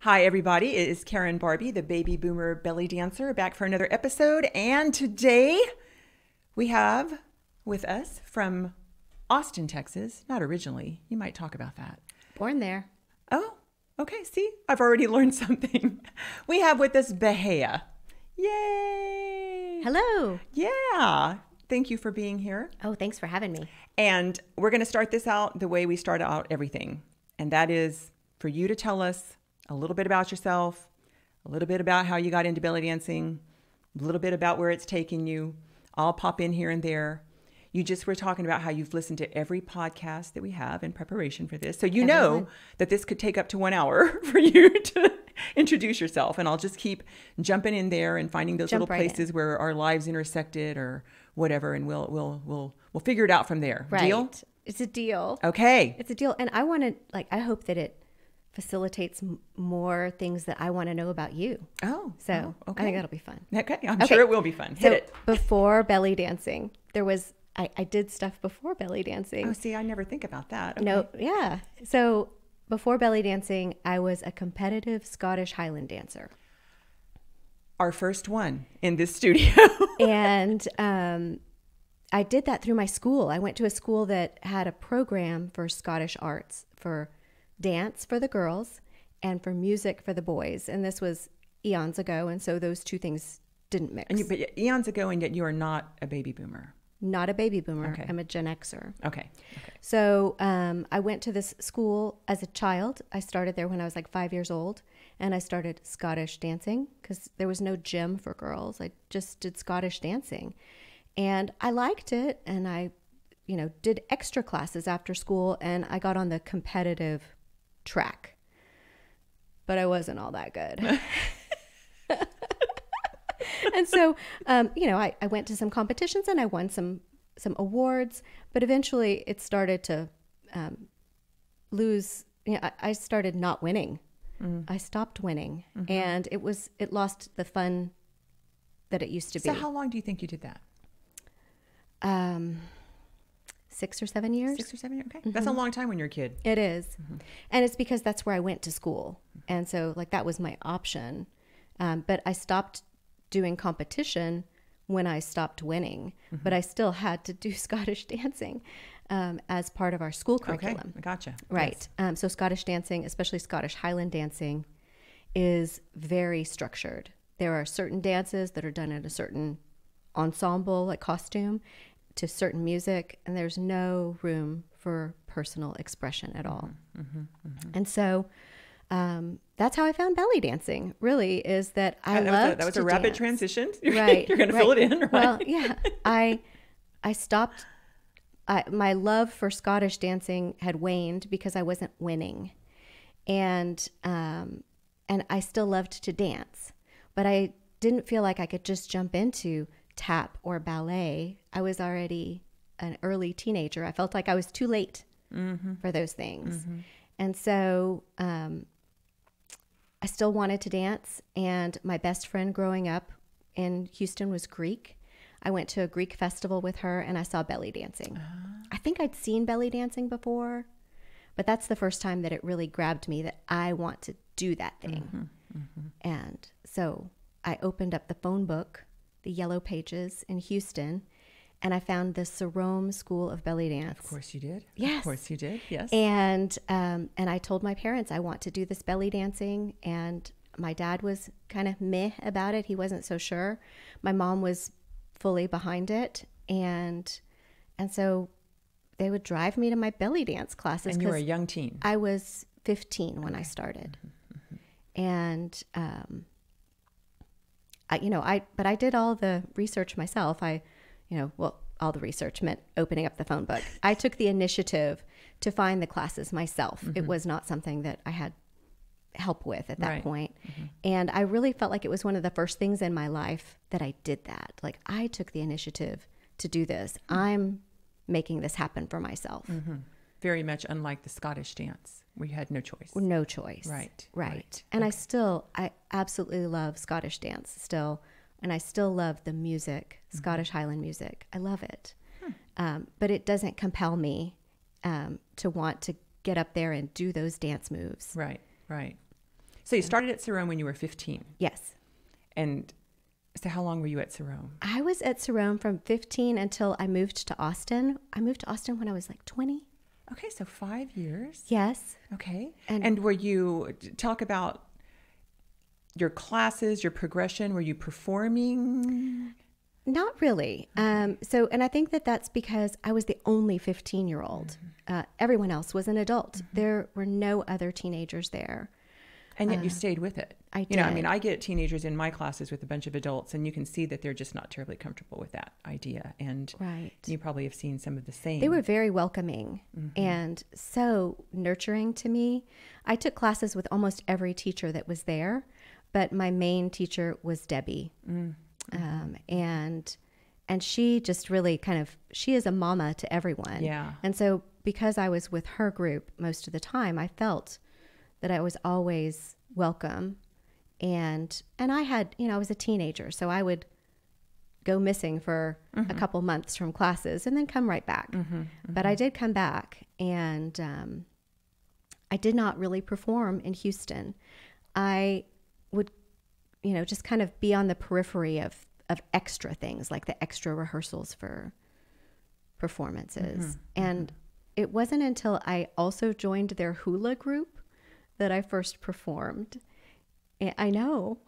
Hi, everybody. It is Karen Barbie, the baby boomer belly dancer, back for another episode. And today we have with us from Austin, Texas. Not originally. You might talk about that. Born there. Oh, okay. See, I've already learned something. We have with us Bahaia. Yay. Hello. Yeah. Thank you for being here. Oh, thanks for having me. And we're going to start this out the way we start out everything. And that is for you to tell us a little bit about yourself, a little bit about how you got into belly dancing, a little bit about where it's taking you. I'll pop in here and there. You just were talking about how you've listened to every podcast that we have in preparation for this. So you know that this could take up to 1 hour for you to introduce yourself. And I'll just keep jumping in there and finding those little places where our lives intersected or whatever. And we'll figure it out from there. Right. Deal? It's a deal. Okay. It's a deal. And I want to, I hope that it facilitates more things that I want to know about you. Oh, so okay. I think that'll be fun. Okay, I'm sure it will be fun. Hit it. Before belly dancing, there was, I did stuff before belly dancing. Oh, see, I never think about that. Okay. No, yeah. So before belly dancing, I was a competitive Scottish Highland dancer. Our first one in this studio. And I did that through my school. I went to a school that had a program for Scottish arts, for dance for the girls and for music for the boys. And this was eons ago. And so those two things didn't mix. But eons ago, and yet you are not a baby boomer. Not a baby boomer. Okay. I'm a Gen Xer. Okay. So I went to this school as a child. I started there when I was like 5 years old. And I started Scottish dancing because there was no gym for girls. I just did Scottish dancing. And I liked it. And I, did extra classes after school. And I got on the competitive track, but I wasn't all that good. And so, I went to some competitions and I won some awards, but eventually it started to lose. I started not winning. I stopped winning, and it lost the fun that it used to be. So how long do you think you did that? 6 or 7 years. 6 or 7 years. Okay. That's a long time when you're a kid. It is. And it's because that's where I went to school. And so that was my option. But I stopped doing competition when I stopped winning, but I still had to do Scottish dancing as part of our school curriculum. Okay. I gotcha. Right. Yes. So Scottish dancing, especially Scottish Highland dancing, is very structured. There are certain dances that are done in a certain ensemble, like costume, to certain music, and there's no room for personal expression at all. And so that's how I found belly dancing, really, is that I loved that was a rapid transition. Right. You're going to fill it in, right? Well, yeah. I stopped. My love for Scottish dancing had waned because I wasn't winning. And I still loved to dance, but I didn't feel like I could just jump into tap or ballet. I was already an early teenager. I felt like I was too late for those things. And so I still wanted to dance. And my best friend growing up in Houston was Greek. I went to a Greek festival with her and I saw belly dancing. I think I'd seen belly dancing before, but that's the first time that it really grabbed me that I want to do that thing. And so I opened up the phone book, the Yellow Pages in Houston, and I found the Sarome School of Belly Dance. Of course you did. Yes. Of course you did. Yes. And I told my parents I want to do this belly dancing, and my dad was kind of meh about it. He wasn't so sure. My mom was fully behind it, and so they would drive me to my belly dance classes. And you were a young teen. I was 15 when I started. And but I did all the research myself. All the research meant opening up the phone book. I took the initiative to find the classes myself. It was not something that I had help with at that point. And I really felt like it was one of the first things in my life that I did that. Like, I took the initiative to do this. I'm making this happen for myself. Very much unlike the Scottish dance. We had no choice. No choice. Right. And I absolutely love Scottish dance still. And I still love the music, Scottish Highland music. I love it. But it doesn't compel me to want to get up there and do those dance moves. Right. So you started at Sarome when you were 15. Yes. And so how long were you at Sarome? I was at Sarome from 15 until I moved to Austin. I moved to Austin when I was like 20. Okay, so 5 years. Yes. Okay. And- And were you, talk about your classes, your progression, were you performing? Not really. And I think that that's because I was the only 15-year-old. Everyone else was an adult. There were no other teenagers there. And yet you stayed with it. I You know, I did. mean, I get teenagers in my classes with a bunch of adults, and you can see that they're just not terribly comfortable with that idea. And Right. you probably have seen some of the same. They were very welcoming and so nurturing to me. I took classes with almost every teacher that was there, but my main teacher was Debbie. And she just really she is a mama to everyone. Yeah. And so because I was with her group most of the time, I felt that I was always welcome. And I had, I was a teenager, so I would go missing for a couple months from classes and then come right back. But I did come back, and I did not really perform in Houston. I would, just kind of be on the periphery of extra things, like the extra rehearsals for performances. And it wasn't until I also joined their hula group that I first performed. I know.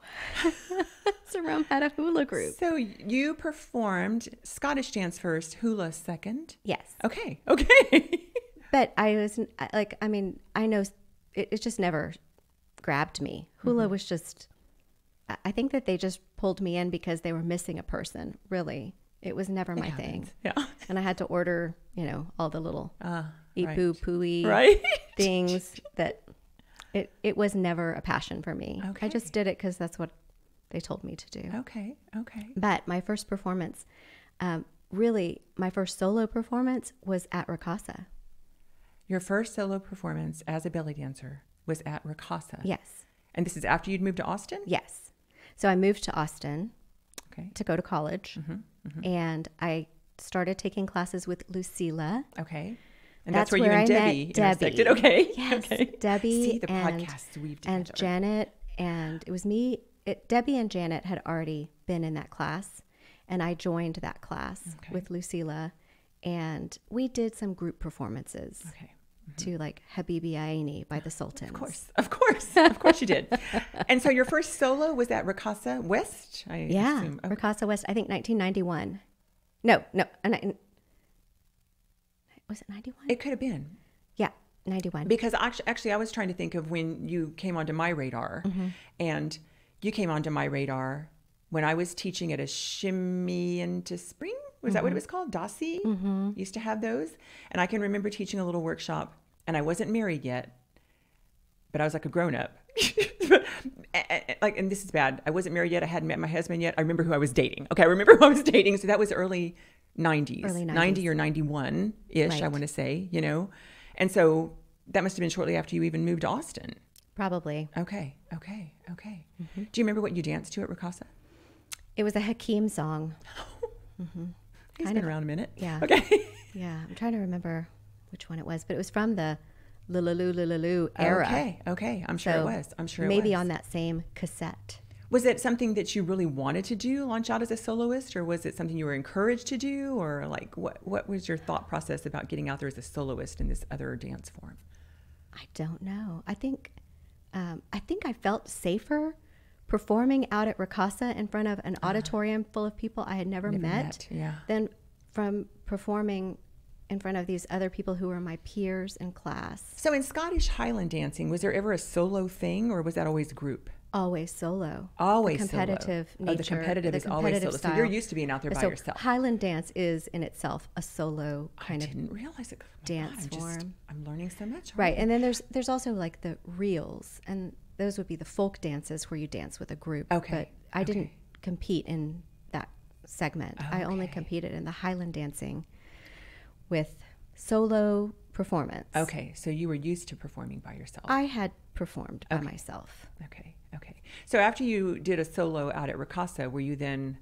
Sarome had a hula group. So you performed Scottish dance first, hula second. Yes. Okay. But I was I know it just never grabbed me. Hula was just, I think that they just pulled me in because they were missing a person, really. It was never my thing. Yeah. And I had to order, all the little eat right. boo pooey Right. things that it was never a passion for me. Okay. I just did it because that's what they told me to do. Okay. But my first performance, really, my first solo performance was at Ricasa. Your first solo performance as a belly dancer was at Ricasa. Yes. And this is after you'd moved to Austin? Yes. So I moved to Austin Okay. to go to college, and I started taking classes with Lucila. Okay. And that's where you where and I Debbie met Debbie. intersected. Okay. Yes, Okay. Debbie See, the podcasts weave together. and Janet, and it was me. Debbie and Janet had already been in that class, and I joined that class with Lucila, and we did some group performances to like Habibi Aini by the Sultans. Of course you did. And so your first solo was at Ricasa West? I assume. Okay. Ricasa West, I think 1991. No, was it 91? It could have been. Yeah, 91. Because actually, I was trying to think of when you came onto my radar, and you came onto my radar when I was teaching at a shimmy into spring. Was that what it was called? Dossie? Used to have those. And I can remember teaching a little workshop, and I wasn't married yet, but I was like a grown up. And this is bad. I wasn't married yet. I hadn't met my husband yet. I remember who I was dating. Okay, I remember who I was dating. So that was early 90s. 90 or 91-ish, Right. I want to say, And so that must have been shortly after you even moved to Austin. Probably. Okay. Do you remember what you danced to at Ricasa? It was a Hakeem song. He's been around a minute. Yeah. Okay. Yeah, I'm trying to remember which one it was, but it was from the Lulalu era. Okay. I'm sure it was. Maybe on that same cassette. Was it something that you really wanted to do, launch out as a soloist, or was it something you were encouraged to do, or like what was your thought process about getting out there as a soloist in this other dance form? I don't know. I think I felt safer performing out at Ricasa in front of an auditorium full of people I had never met than from performing in front of these other people who were my peers in class. So in Scottish Highland dancing, was there ever a solo thing, or was that always group? Always solo. Always the competitive solo. nature. The competitive is always solo. Style. So you're used to being out there by yourself. Highland dance is in itself a solo kind of didn't realize it. dance form. I'm learning so much. Right, and then there's also like the reels, and those would be the folk dances where you dance with a group. Okay. But I didn't compete in that segment. I only competed in the Highland dancing with solo performance. Okay, so you were used to performing by yourself. I had performed by myself. Okay. So after you did a solo out at Ricasa, were you then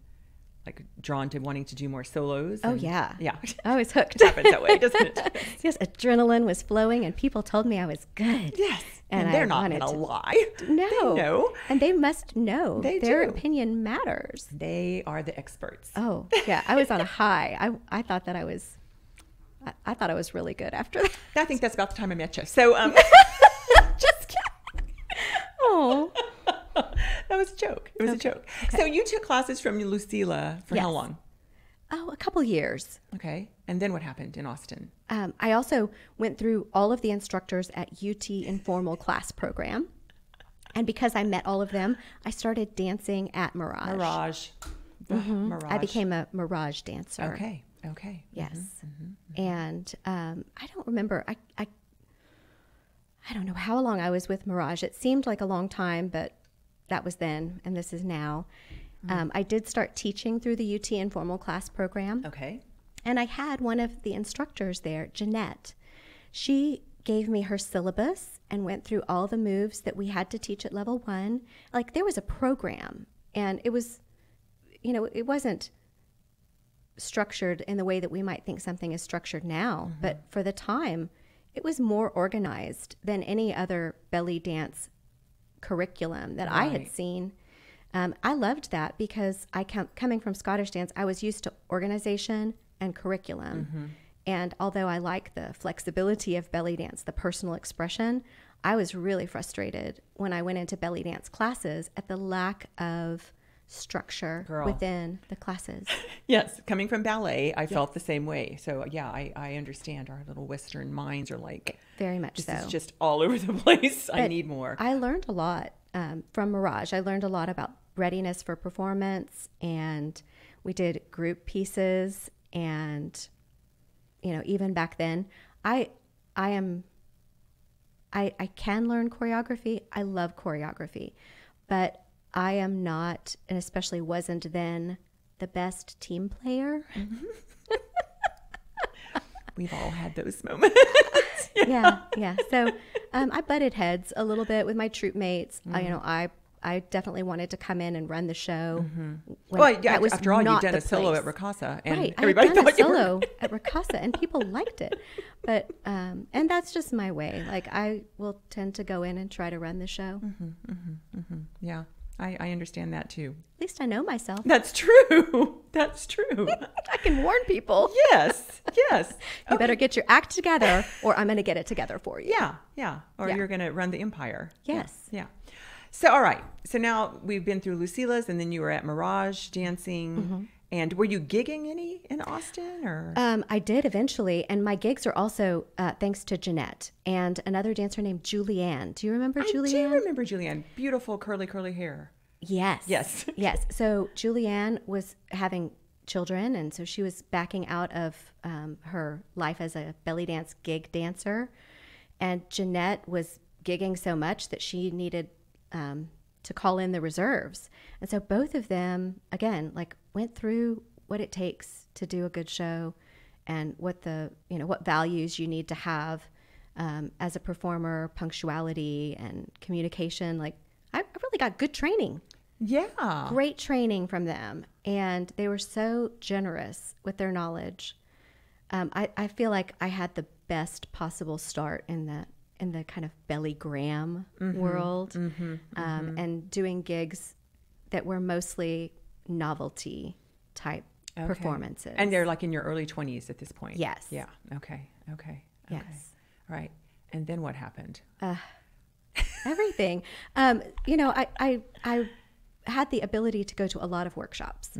like drawn to wanting to do more solos? Oh, yeah. Yeah. I was hooked. It happens that way, doesn't it? Yes, adrenaline was flowing, and people told me I was good. Yes. And they're not going to lie. No. They know. And they must know. Their do. opinion matters. They are the experts. Oh, yeah. I was on a high. I thought that I thought I was really good after that. I think that's about the time I met you. So, Just kidding. Oh. That was a joke. It was a joke. Okay. So you took classes from Lucila for how long? Oh, a couple years. Okay. And then what happened in Austin? I also went through all of the instructors at UT Informal Class Program. And because I met all of them, I started dancing at Mirage. Mirage. Mm-hmm. Mirage. I became a Mirage dancer. Okay. Okay. Yes. Mm-hmm. Mm-hmm. And I don't remember. I don't know how long I was with Mirage. It seemed like a long time, but that was then, and this is now. I did start teaching through the UT Informal Class Program. Okay. And I had one of the instructors there, Jeanette. She gave me her syllabus and went through all the moves that we had to teach at level 1. Like, there was a program, and it was, it wasn't structured in the way that we might think something is structured now. Mm-hmm. But for the time, it was more organized than any other belly dance curriculum that I had seen. I loved that because coming from Scottish dance, I was used to organization and curriculum. Mm-hmm. And although I like the flexibility of belly dance, the personal expression, I was really frustrated when I went into belly dance classes at the lack of structure within the classes. Yes, coming from ballet, I felt the same way. So yeah, I understand. Our little Western minds are like, very much so. This is just all over the place. But I need more. I learned a lot from Mirage. I learned a lot about readiness for performance, and we did group pieces. And even back then, I can learn choreography. I love choreography, but I am not, and especially wasn't then, the best team player. Mm-hmm. We've all had those moments. Yeah. So I butted heads a little bit with my troop mates. Mm-hmm. I definitely wanted to come in and run the show. Mm-hmm. Well, yeah, after all, you did a solo at Ricasa, and everybody thought you were... solo at Ricasa, and people liked it. But and that's just my way. Like, I will tend to go in and try to run the show. Mm-hmm, mm-hmm, mm-hmm. Yeah, I understand that too. At least I know myself. That's true. That's true. I can warn people. Yes. You better get your act together, or I'm going to get it together for you. Yeah. Or you're going to run the empire. Yes. Yeah. So, all right. So now we've been through Lucila's, and then you were at Mirage dancing. Mm-hmm. And were you gigging any in Austin, or? I did eventually, and my gigs are also thanks to Jeanette and another dancer named Julianne. Do you remember Julianne? I do remember Julianne. Beautiful curly hair. Yes. So Julianne was having children, and so she was backing out of her life as a belly dance gig dancer, and Jeanette was gigging so much that she needed to call in the reserves. And so both of them, again, like, went through what it takes to do a good show, and what what values you need to have as a performer, punctuality and communication. Like, I really got good training. Yeah. Great training from them. And they were so generous with their knowledge. I feel like I had the best possible start in the kind of belly gram world, and doing gigs that were mostly novelty type performances. And they're like in your early 20s at this point. Yes. Yeah. Okay. Yes. All right. And then what happened? Everything. I had the ability to go to a lot of workshops,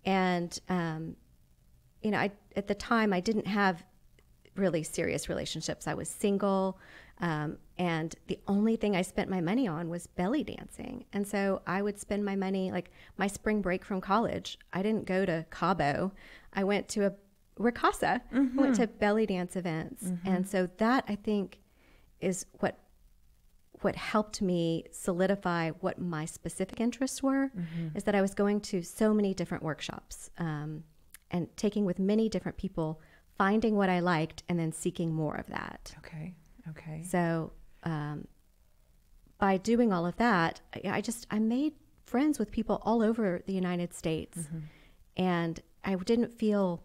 and at the time I didn't have really serious relationships. I was single, and the only thing I spent my money on was belly dancing. And so I would spend my money, like my spring break from college, I didn't go to Cabo. I went to a Ricasa, went to belly dance events. And so that, I think, is what helped me solidify what my specific interests were, is that I was going to so many different workshops, and taking with many different people, finding what I liked, and then seeking more of that. Okay. So by doing all of that, I made friends with people all over the United States. And I didn't feel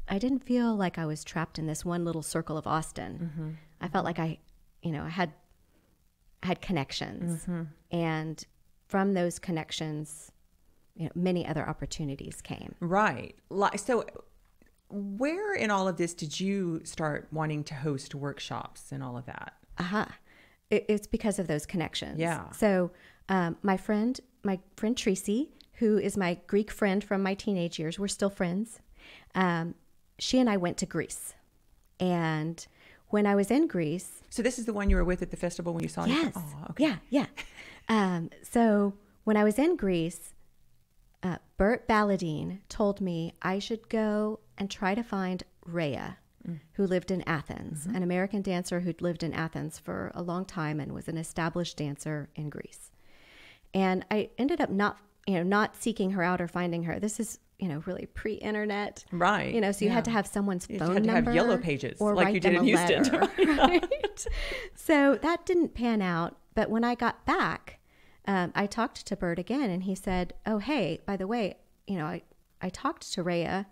like I was trapped in this one little circle of Austin. I felt like I I had connections, and from those connections, many other opportunities came. Right. So where in all of this did you start wanting to host workshops and all of that? It's because of those connections. Yeah. So my friend Tracy, who is my Greek friend from my teenage years, we're still friends. She and I went to Greece. And when I was in Greece... So this is the one you were with at the festival when you saw Yes. it? Oh, okay. Yeah. So when I was in Greece, Bert Balladine told me I should go and try to find Rhea, who lived in Athens, an American dancer who'd lived in Athens for a long time and was an established dancer in Greece. And I ended up not seeking her out or finding her. This is, really pre-internet. Right. So you had to have someone's phone number. You had to have yellow pages or like write you did them in a Houston. letter, right? So that didn't pan out. But when I got back, I talked to Bert again, and he said, oh, hey, by the way, I talked to Rhea,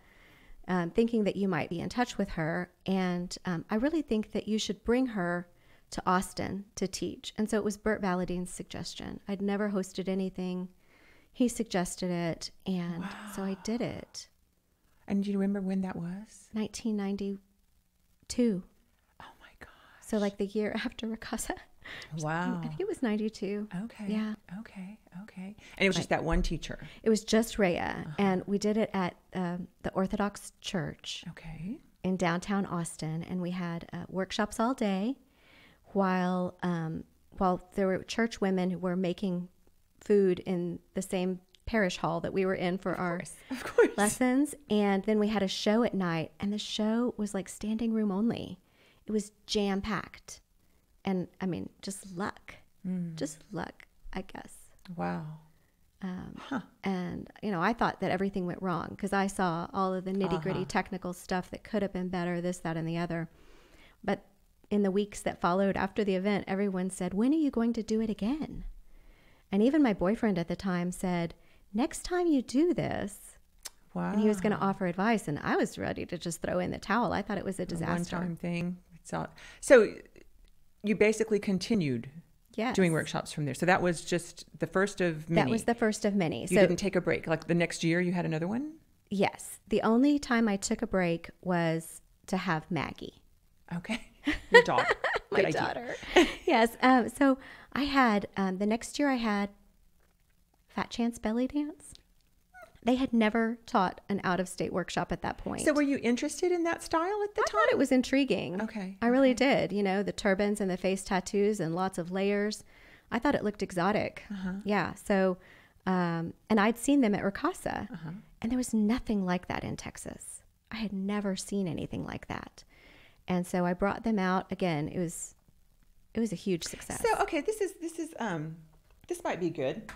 thinking that you might be in touch with her. And I really think that you should bring her to Austin to teach. And so it was Bert Balladine's suggestion. I'd never hosted anything. He suggested it. And so I did it. And do you remember when that was? 1992. Oh my gosh. So like the year after Ricasa. Wow. I think it was 92. Okay. Yeah. Okay. And it was just that one teacher. It was just Rhea. And we did it at the Orthodox Church. Okay. In downtown Austin. And we had workshops all day while there were church women who were making food in the same parish hall that we were in for our lessons. And then we had a show at night, and the show was like standing room only. It was jam packed. And I mean, just luck, I guess. Wow. And, I thought that everything went wrong because I saw all of the nitty gritty technical stuff that could have been better, this, that, and the other. But in the weeks that followed after the event, everyone said, when are you going to do it again? And even my boyfriend at the time said, next time you do this, wow. And he was going to offer advice. And I was ready to just throw in the towel. I thought it was a disaster. A one-time thing. So you basically continued doing workshops from there. So that was just the first of many. That was the first of many. You didn't take a break. Like the next year you had another one? Yes. The only time I took a break was to have Maggie. Okay. Your dog. My daughter. Yes. So I had, the next year I had Fat Chance Belly Dance. They had never taught an out-of-state workshop at that point. So were you interested in that style at the time? I thought it was intriguing. Okay. I really did. The turbans and the face tattoos and lots of layers. I thought it looked exotic. Yeah. So, and I'd seen them at Ricasa. And there was nothing like that in Texas. I had never seen anything like that. And so I brought them out again. It was a huge success. So, okay, this might be good.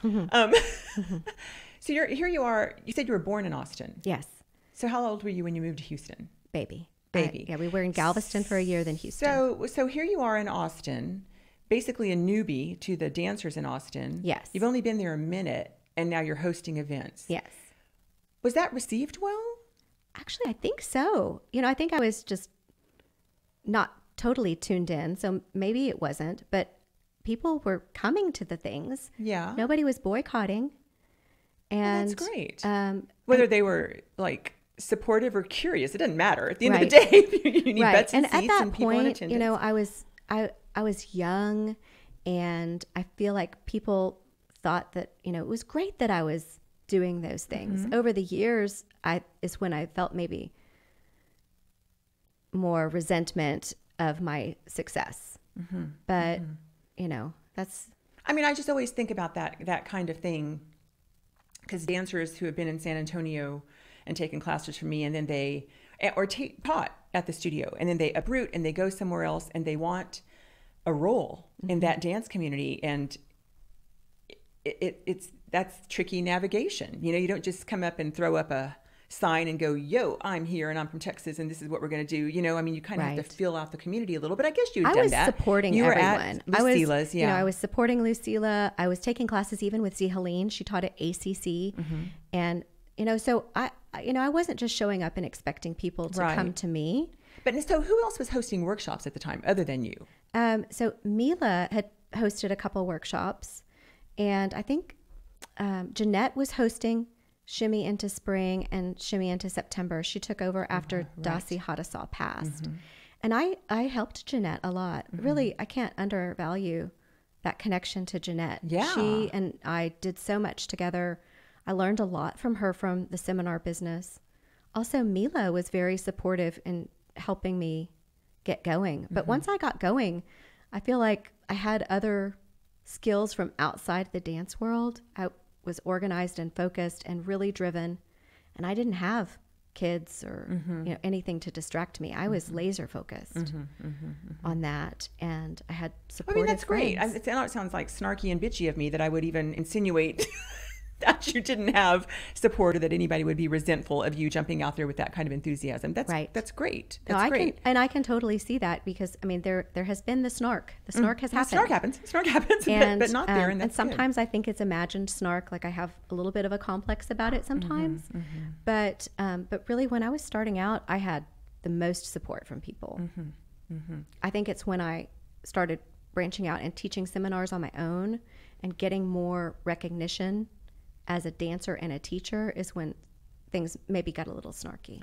So here you are. You said you were born in Austin. Yes. So how old were you when you moved to Houston? Baby. Yeah, we were in Galveston for a year, then Houston. So here you are in Austin, basically a newbie to the dancers in Austin. Yes. You've only been there a minute, and now you're hosting events. Yes. Was that received well? Actually, I think so. I think I was just not totally tuned in, so maybe it wasn't, but people were coming to the things. Yeah. Nobody was boycotting. And that's great. Whether they were like supportive or curious, it doesn't matter. At the end of the day, you need butts and seats at that and people in point, attendance. I was young, and I feel like people thought that, it was great that I was doing those things. Over the years, is when I felt maybe more resentment of my success. But, that's... I mean, I just always think about that kind of thing, because dancers who have been in San Antonio and taken classes from me, and then they, or taught at the studio, and then they uproot and they go somewhere else, and they want a role in that dance community. And that's tricky navigation. You don't just come up and throw up a sign and go, yo, I'm here and I'm from Texas and this is what we're going to do. You kind of have to fill out the community a little bit. I guess you'd done that. I was supporting you everyone. Were at Lucila's, I was supporting Lucila. I was taking classes even with Z. Helene. She taught at ACC. And, so I wasn't just showing up and expecting people to come to me. But so who else was hosting workshops at the time other than you? So Mila had hosted a couple workshops, and I think Jeanette was hosting Shimmy into Spring and Shimmy into September. She took over after Dasi Hadassah passed. And I helped Jeanette a lot. Really, I can't undervalue that connection to Jeanette. Yeah. She and I did so much together. I learned a lot from her from the seminar business. Also, Mila was very supportive in helping me get going. But once I got going, I feel like I had other skills from outside the dance world. I was organized and focused and really driven. And I didn't have kids or anything to distract me. I was laser focused on that, and I had supportive I mean, that's great. friends. I know it sounds like snarky and bitchy of me that I would even insinuate that you didn't have support, or that anybody would be resentful of you jumping out there with that kind of enthusiasm. That's Right. That's great. No, That's great. I can totally see that, because I mean there has been the snark. The snark has happened. Snark happens, And, but not there. And and that's sometimes I think it's imagined snark. Like I have a little bit of a complex about it sometimes. But really, when I was starting out, I had the most support from people. I think it's when I started branching out and teaching seminars on my own and getting more recognition as a dancer and a teacher is when things maybe got a little snarky.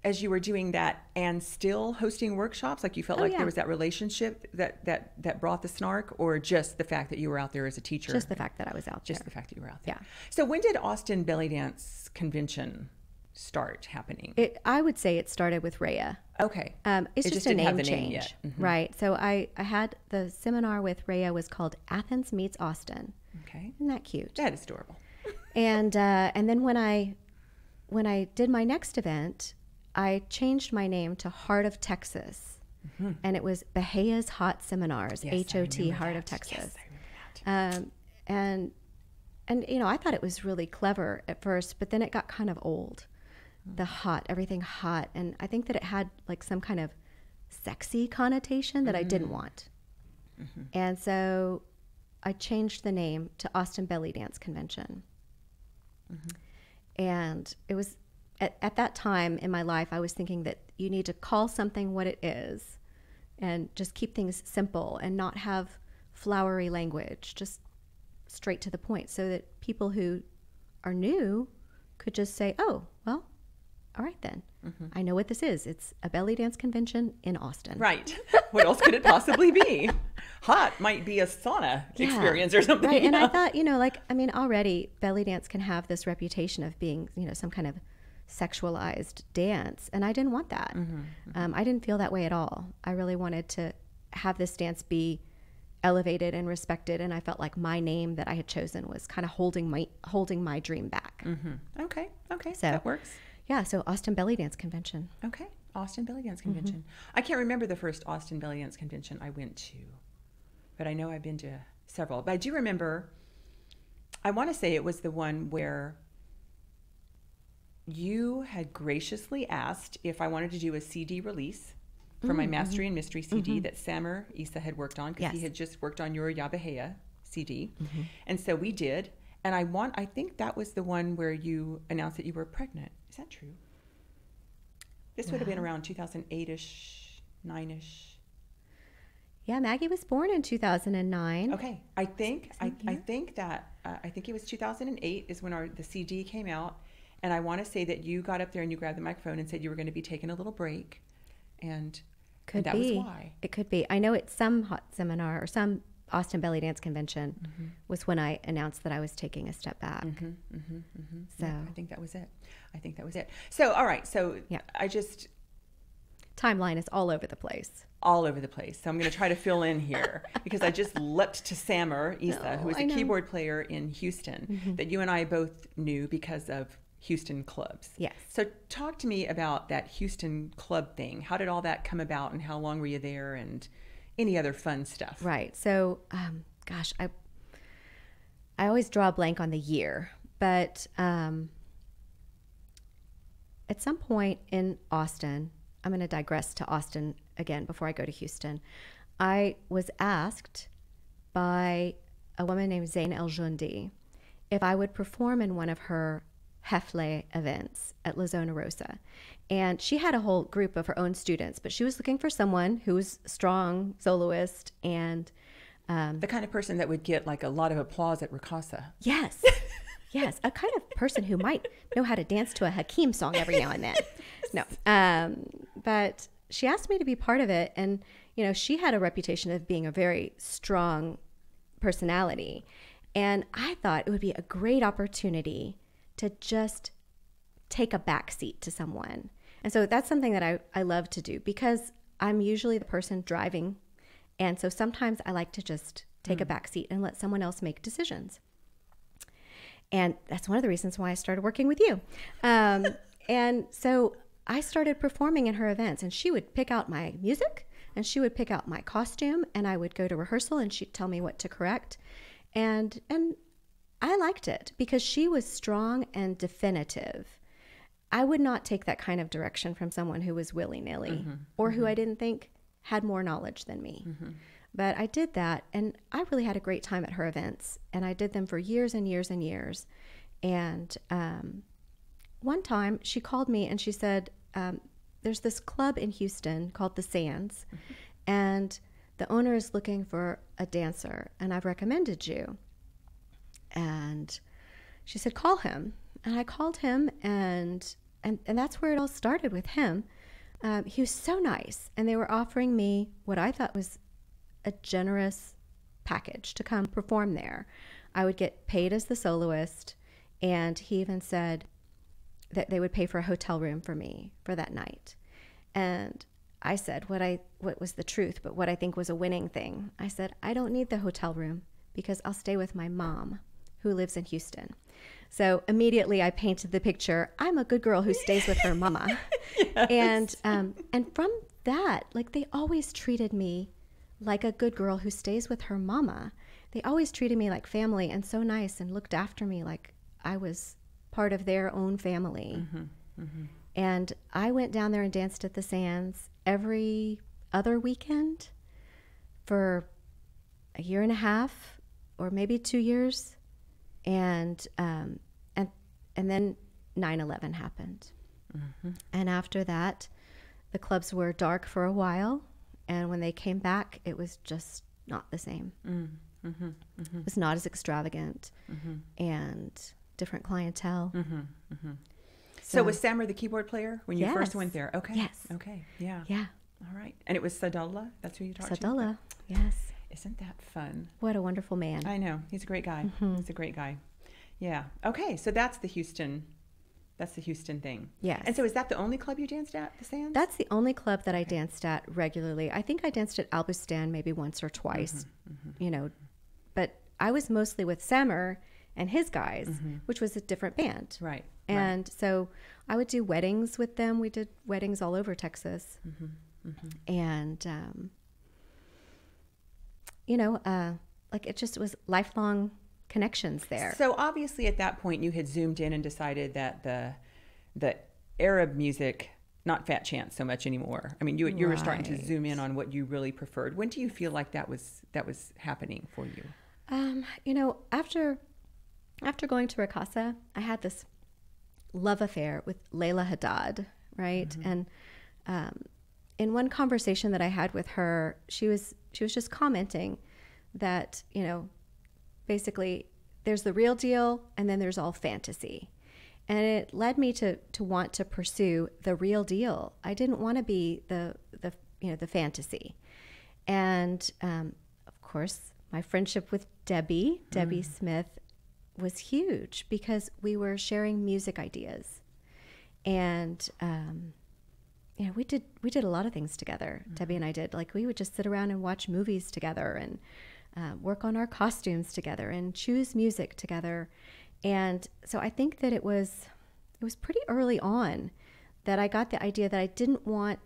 As you were doing that and still hosting workshops, like you felt like there was that relationship that brought the snark, or just the fact that you were out there as a teacher? Just the fact that I was out there. Just the fact that you were out there. Yeah. So when did Austin Belly Dance Convention start happening? I would say it started with Rhea. Okay. It's It just just a didn't have name the name change. yet. Right. So I had the seminar with Rhea was called Athens Meets Austin. Okay. Isn't that cute? That is adorable. And then when I did my next event, I changed my name to Heart of Texas, and it was Bahaia's Hot Seminars, Yes, I HOT, remember Heart that. of Texas. Yes, I remember that. And I thought it was really clever at first, but then it got kind of old. The hot, everything hot, and I think that it had like some kind of sexy connotation that I didn't want. And so I changed the name to Austin Belly Dance Convention. And it was at that time in my life, I was thinking that you need to call something what it is and just keep things simple and not have flowery language, just straight to the point, so that people who are new could just say, oh, well, all right then. I know what this is. It's a belly dance convention in Austin. Right. What else could it possibly be? Hot might be a sauna experience or something. Right. And I thought, already belly dance can have this reputation of being, some kind of sexualized dance. And I didn't want that. I didn't feel that way at all. I really wanted to have this dance be elevated and respected. And I felt like my name that I had chosen was kind of holding my dream back. Okay. So So that works. Yeah. So Austin Belly Dance Convention. Okay. Austin Belly Dance Convention. I can't remember the first Austin Belly Dance Convention I went to, but I know I've been to several. But I do remember, I want to say it was the one where you had graciously asked if I wanted to do a CD release for my Mastery and Mystery CD that Samer Issa had worked on, because he had just worked on your Yabaheya CD. And so we did. And I think that was the one where you announced that you were pregnant. Is that true? This would have been around 2008-ish, 9-ish. Yeah, Maggie was born in 2009. Okay, I think it was 2008 is when the CD came out, and I want to say that you got up there and you grabbed the microphone and said you were going to be taking a little break, and that was why. It could be. I know it's some hot seminar or some Austin Belly Dance Convention was when I announced that I was taking a step back. So yeah, I think that was it. So all right, so I just timeline is all over the place. All over the place. So I'm going to try to fill in here because I just leapt to Samer Issa, who is a keyboard player in Houston that you and I both knew because of Houston clubs. Yes. So talk to me about that Houston club thing. How did all that come about, and how long were you there, and any other fun stuff? Right. So, I always draw a blank on the year, but at some point in Austin, I'm going to digress to Austin again before I go to Houston. I was asked by a woman named Zayn El Jundi if I would perform in one of her Hefle events at La Zona Rosa. And she had a whole group of her own students, but she was looking for someone who was strong, soloist, and the kind of person that would get like a lot of applause at Ricasa. yes, yes, a kind of person who might know how to dance to a Hakeem song every now and then. No, but she asked me to be part of it, and you know, she had a reputation of being a very strong personality, and I thought it would be a great opportunity to just take a back seat to someone. And so that's something that I love to do, because I'm usually the person driving. And so sometimes I like to just take a back seat and let someone else make decisions. And that's one of the reasons why I started working with you. And so I started performing in her events, and she would pick out my music and she would pick out my costume, and I would go to rehearsal and she'd tell me what to correct. And I liked it because she was strong and definitive. I would not take that kind of direction from someone who was willy-nilly or who I didn't think had more knowledge than me. But I did that, and I really had a great time at her events, and I did them for years and years and years. And one time she called me and she said, there's this club in Houston called The Sands, and the owner is looking for a dancer, and I've recommended you. And she said, call him. And I called him, and that's where it all started with him. He was so nice, and they were offering me what I thought was a generous package to come perform there. I would get paid as the soloist, and he even said that they would pay for a hotel room for me for that night. And I said what was the truth, but what I think was a winning thing. I said, I don't need the hotel room because I'll stay with my mom, who lives in Houston. So immediately I painted the picture, I'm a good girl who stays with her mama. Yes. And from that, like, they always treated me like a good girl who stays with her mama. They always treated me like family and so nice and looked after me like I was part of their own family. And I went down there and danced at the Sands every other weekend for a year and a half or maybe 2 years. And then 9/11 happened. And after that, the clubs were dark for a while. And when they came back, it was just not the same. It was not as extravagant and different clientele. So was Sammer the keyboard player when you Yes. first went there? Okay. Yes. Okay. Yeah. Yeah. All right. And it was Sadullah? That's who you talked to? Sadullah. Yes. Isn't that fun? What a wonderful man. I know. He's a great guy. He's a great guy. Yeah. Okay. So that's the Houston thing. Yes. And so is that the only club you danced at, the Sands? That's the only club that I danced at regularly. I think I danced at Albustan maybe once or twice, you know, but I was mostly with Sammer and his guys, which was a different band. Right. And so I would do weddings with them. We did weddings all over Texas. And, you know, like it just was lifelong connections there. So obviously at that point you had zoomed in and decided that the Arab music, not Fat Chance so much anymore. I mean, you were starting to zoom in on what you really preferred. When do you feel like that was happening for you? You know, after going to Ricasa, I had this love affair with Layla Haddad, right? And in one conversation that I had with her, she was just commenting that, you know, basically there's the real deal and then there's all fantasy. And it led me to want to pursue the real deal. I didn't want to be the fantasy. And of course, my friendship with Debbie Smith was huge because we were sharing music ideas. And you know, we did a lot of things together. Debbie and I did. Like, we would just sit around and watch movies together and work on our costumes together and choose music together. And so I think that it was pretty early on that I got the idea that I didn't want,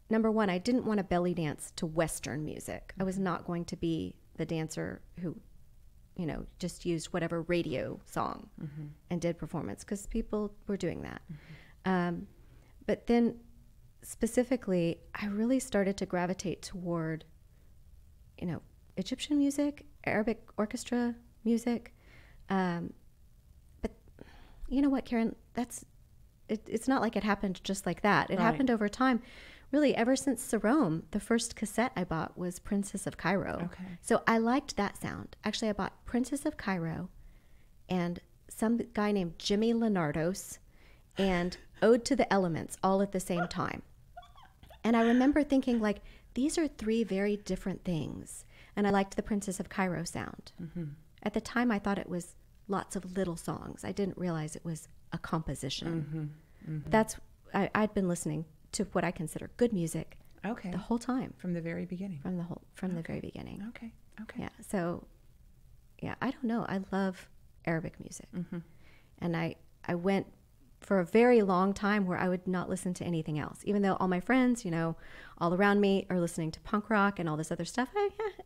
number one, I didn't want to belly dance to Western music. I was not going to be the dancer who, you know, just used whatever radio song and did performance, because people were doing that. But then specifically, I really started to gravitate toward, you know, Egyptian music, Arabic orchestra music. But you know what, Karen, it's not like it happened just like that. It happened over time. Really, ever since Sarome, the first cassette I bought was Princess of Cairo. Okay. So I liked that sound. Actually, I bought Princess of Cairo and some guy named Jimmy Leonardos and Ode to the Elements all at the same time. And I remember thinking, like, these are three very different things. And I liked the Princess of Cairo sound. Mm-hmm. At the time, I thought it was lots of little songs. I didn't realize it was a composition. Mm-hmm. Mm-hmm. I'd been listening to what I consider good music the whole time. From the very beginning. From the very beginning. Okay. Yeah. So, yeah, I don't know. I love Arabic music. Mm-hmm. And I went for a very long time where I would not listen to anything else. Even though all my friends, all around me are listening to punk rock and all this other stuff,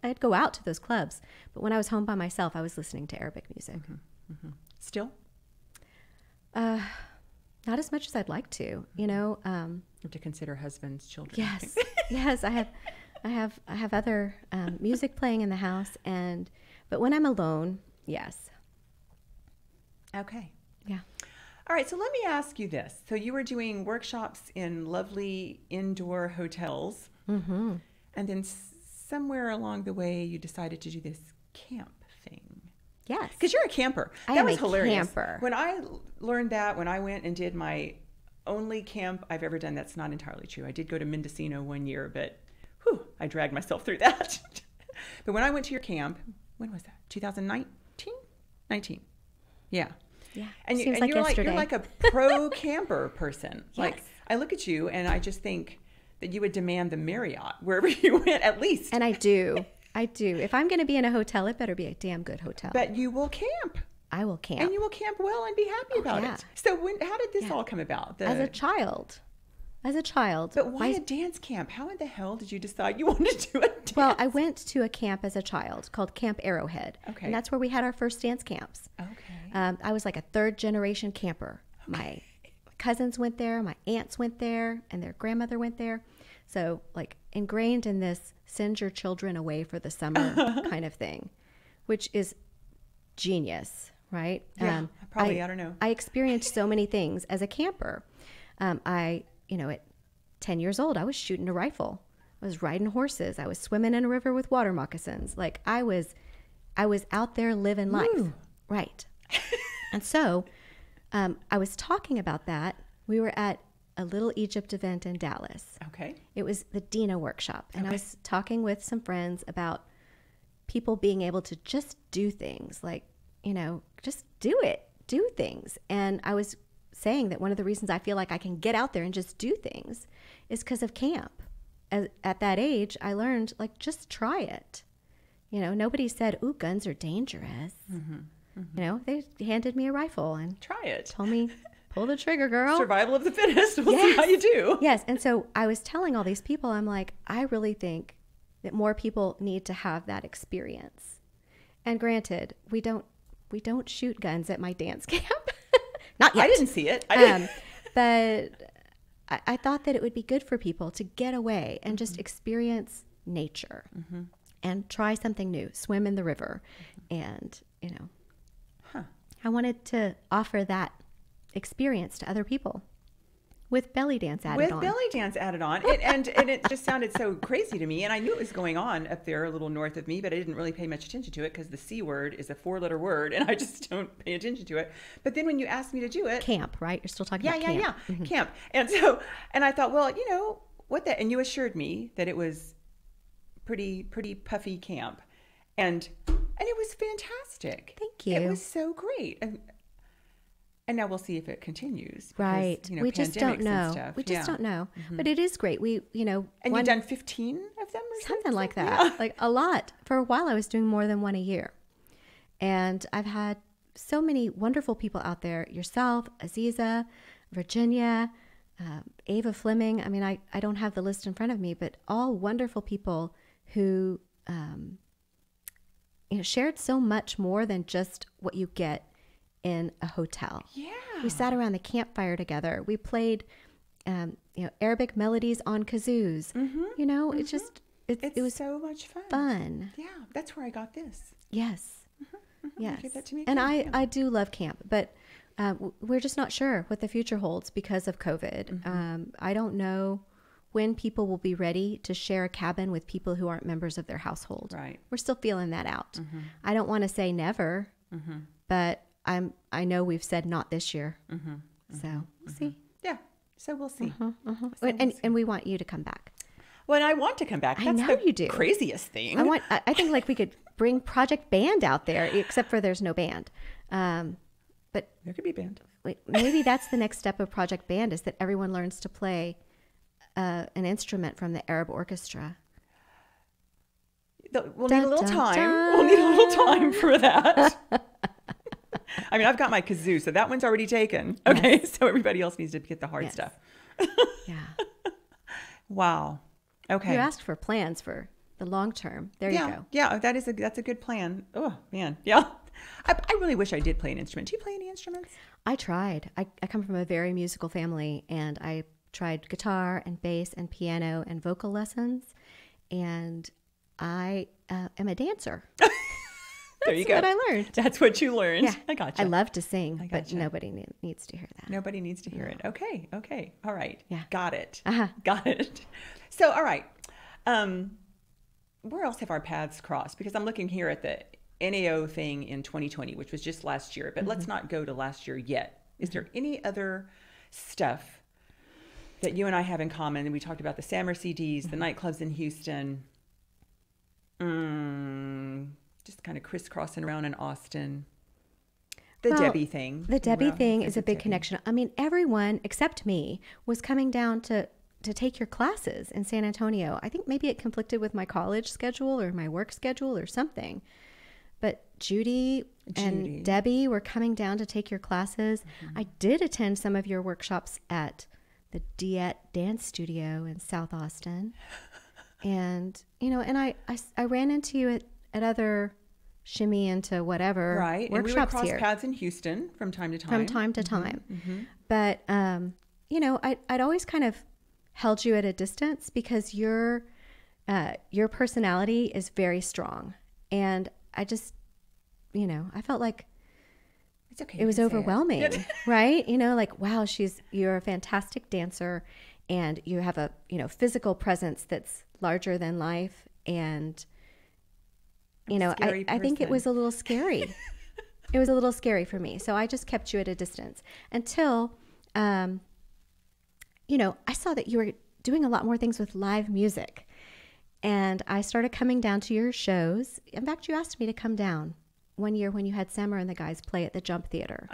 I'd go out to those clubs. But when I was home by myself, I was listening to Arabic music. Mm-hmm. Mm-hmm. Still? Not as much as I'd like to, To consider husbands, children. Yes. Yes, I have other music playing in the house, but when I'm alone, yes. Okay. Yeah. All right, so let me ask you this. So you were doing workshops in lovely indoor hotels, mm-hmm. and then somewhere along the way you decided to do this camp thing. Yes. Because you're a camper. That was hilarious. Camper. When I learned that, when I went and did my only camp I've ever done, that's not entirely true. I did go to Mendocino one year, but I dragged myself through that. But when I went to your camp, when was that? 2019? 19. Yeah. Yeah. And, Seems like you're yesterday. like a pro camper person. Yes. Like, I look at you and I just think that you would demand the Marriott wherever you went, at least. And I do. If I'm going to be in a hotel, it better be a damn good hotel. But you will camp. I will camp. And you will camp well and be happy about it. So how did this all come about? As a child. But why a dance camp? How in the hell did you decide you wanted to do a dance? Well, I went to a camp as a child called Camp Arrowhead. Okay. And that's where we had our first dance camps. Okay. I was like a third generation camper. Okay. My cousins went there, my aunts went there, and their grandmother went there. So like ingrained in this send your children away for the summer kind of thing, which is genius, right? Yeah, I don't know. I experienced so many things as a camper. At 10 years old, I was shooting a rifle. I was riding horses. I was swimming in a river with water moccasins. Like I was out there living life. Ooh. Right. And so I was talking about that. We were at a Little Egypt event in Dallas. Okay. It was the Dina workshop. And I was talking with some friends about people being able to just do things, like, just do things. And I was saying that one of the reasons I feel like I can get out there and just do things is because of camp. At that age, I learned, like, just try it. Nobody said, ooh, guns are dangerous. Mm-hmm. Mm-hmm. They handed me a rifle and try it. Told me, pull the trigger, girl. Survival of the fittest. We'll see how you do. Yes. And so I was telling all these people, I'm like, I really think that more people need to have that experience. And granted, we don't shoot guns at my dance camp. Not yet. I didn't see it. But I thought that it would be good for people to get away and just experience nature and try something new, swim in the river. And, I wanted to offer that experience to other people with belly dance added on. And it just sounded so crazy to me. And I knew it was going on up there a little north of me, but I didn't really pay much attention to it because the C word is a 4-letter word and I just don't pay attention to it. But then when you asked me to do it. Camp, right? You're still talking about camp. Yeah. Mm-hmm. Camp. And I thought, well, and you assured me that it was pretty puffy camp. And it was fantastic. Thank you. It was so great. And now we'll see if it continues. Because, right. We just don't know. We just don't know. Mm-hmm. But it is great. And you've done 15 of them or something like that. Yeah. Like a lot. For a while, I was doing more than one a year. And I've had so many wonderful people out there. Yourself, Aziza, Virginia, Ava Fleming. I mean, I don't have the list in front of me, but all wonderful people who shared so much more than just what you get in a hotel. Yeah. We sat around the campfire together. We played, Arabic melodies on kazoos. Mm-hmm. It was so much fun. Fun. Yeah. That's where I got this. Yes. Yes. Give that to me And again. I do love camp, but we're just not sure what the future holds because of COVID. I don't know when people will be ready to share a cabin with people who aren't members of their household. Right. We're still feeling that out. I don't want to say never, but I know we've said not this year. So we'll see. Yeah. So we'll see. And we want you to come back. Well, I want to come back. That's know the you do. craziest thing. I think like we could bring Project Band out there, except for there's no band. But there could be a band. Maybe that's the next step of Project Band, is that everyone learns to play an instrument from the Arab orchestra. We'll need a little time. We'll need a little time for that. I mean, I've got my kazoo, so that one's already taken. Okay, so everybody else needs to get the hard stuff. Yeah. Wow. Okay. You asked for plans for the long term. There you go. Yeah, that's a good plan. Oh man, yeah. I really wish I did play an instrument. Do you play any instruments? I tried. I come from a very musical family, and I tried guitar and bass and piano and vocal lessons, and I am a dancer. There you go. That's what I learned. That's what you learned. Yeah. I gotcha. I love to sing, but nobody needs to hear that. Nobody needs to hear it. Okay. All right. Yeah. Got it. Uh-huh. Got it. So, all right. Where else have our paths crossed? Because I'm looking here at the NAO thing in 2020, which was just last year, but let's not go to last year yet. Is there any other stuff that you and I have in common? And we talked about the Sammer CDs, the nightclubs in Houston, just kind of crisscrossing around in Austin. The Debbie thing. The Debbie thing is a big connection. I mean, everyone except me was coming down to take your classes in San Antonio. I think maybe it conflicted with my college schedule or my work schedule or something. But Judy and Debbie were coming down to take your classes. I did attend some of your workshops at the Diet Dance Studio in South Austin. And, and I ran into you at other shimmy into whatever workshops and we would cross paths in Houston from time to time. But, I'd always kind of held you at a distance because your personality is very strong. And I just, I felt like it's okay, it was overwhelming, right? Like, wow, you're a fantastic dancer and you have a, physical presence that's larger than life. And, I think it was a little scary. It was a little scary for me. So I just kept you at a distance until, I saw that you were doing a lot more things with live music. And I started coming down to your shows. In fact, you asked me to come down one year when you had Sammer and the guys play at the Jump Theater.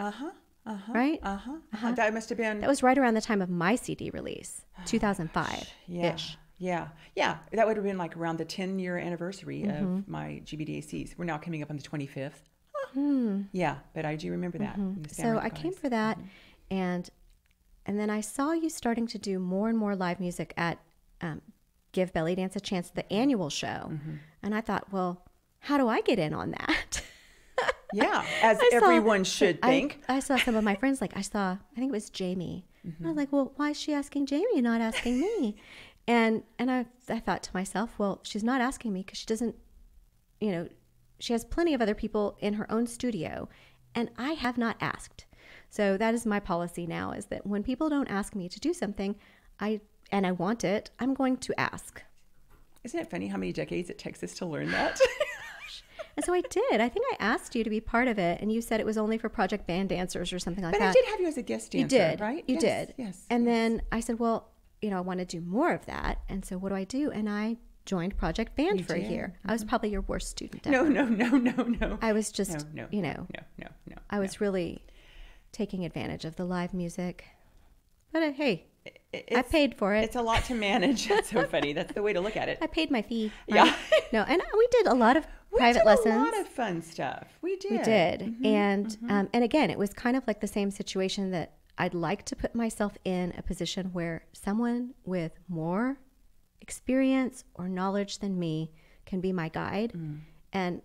Right? That must have been... That was right around the time of my CD release, 2005-ish. Yeah. That would have been like around the 10-year anniversary of my GBDACs. We're now coming up on the 25th. Yeah, but I do remember that. So I came for that, and then I saw you starting to do more and more live music at Give Belly Dance a Chance, the annual show. And I thought, well, how do I get in on that? Yeah, as everyone should think. I saw some of my friends, I think it was Jamie. I was like, well, why is she asking Jamie and not asking me? And I thought to myself, well, she's not asking me because she doesn't, she has plenty of other people in her own studio, and I have not asked. So that is my policy now, is that when people don't ask me to do something, I want it, I'm going to ask. Isn't it funny how many decades it takes us to learn that? And so I did. I think I asked you to be part of it, and you said it was only for Project Band dancers or something like that. But I did have you as a guest dancer, you did, right? You did. Yes. And then I said, well, I want to do more of that. And so what do I do? And I joined Project Band for a year. I was probably your worst student ever. No. I was just, No. I was really taking advantage of the live music. But hey, I paid for it. It's a lot to manage. That's so funny. That's the way to look at it. I paid my fee. Right? Yeah. No, and we did a lot of private lessons. A lot of fun stuff. We did. We did. And again, it was kind of like the same situation that I'd like to put myself in a position where someone with more experience or knowledge than me can be my guide. And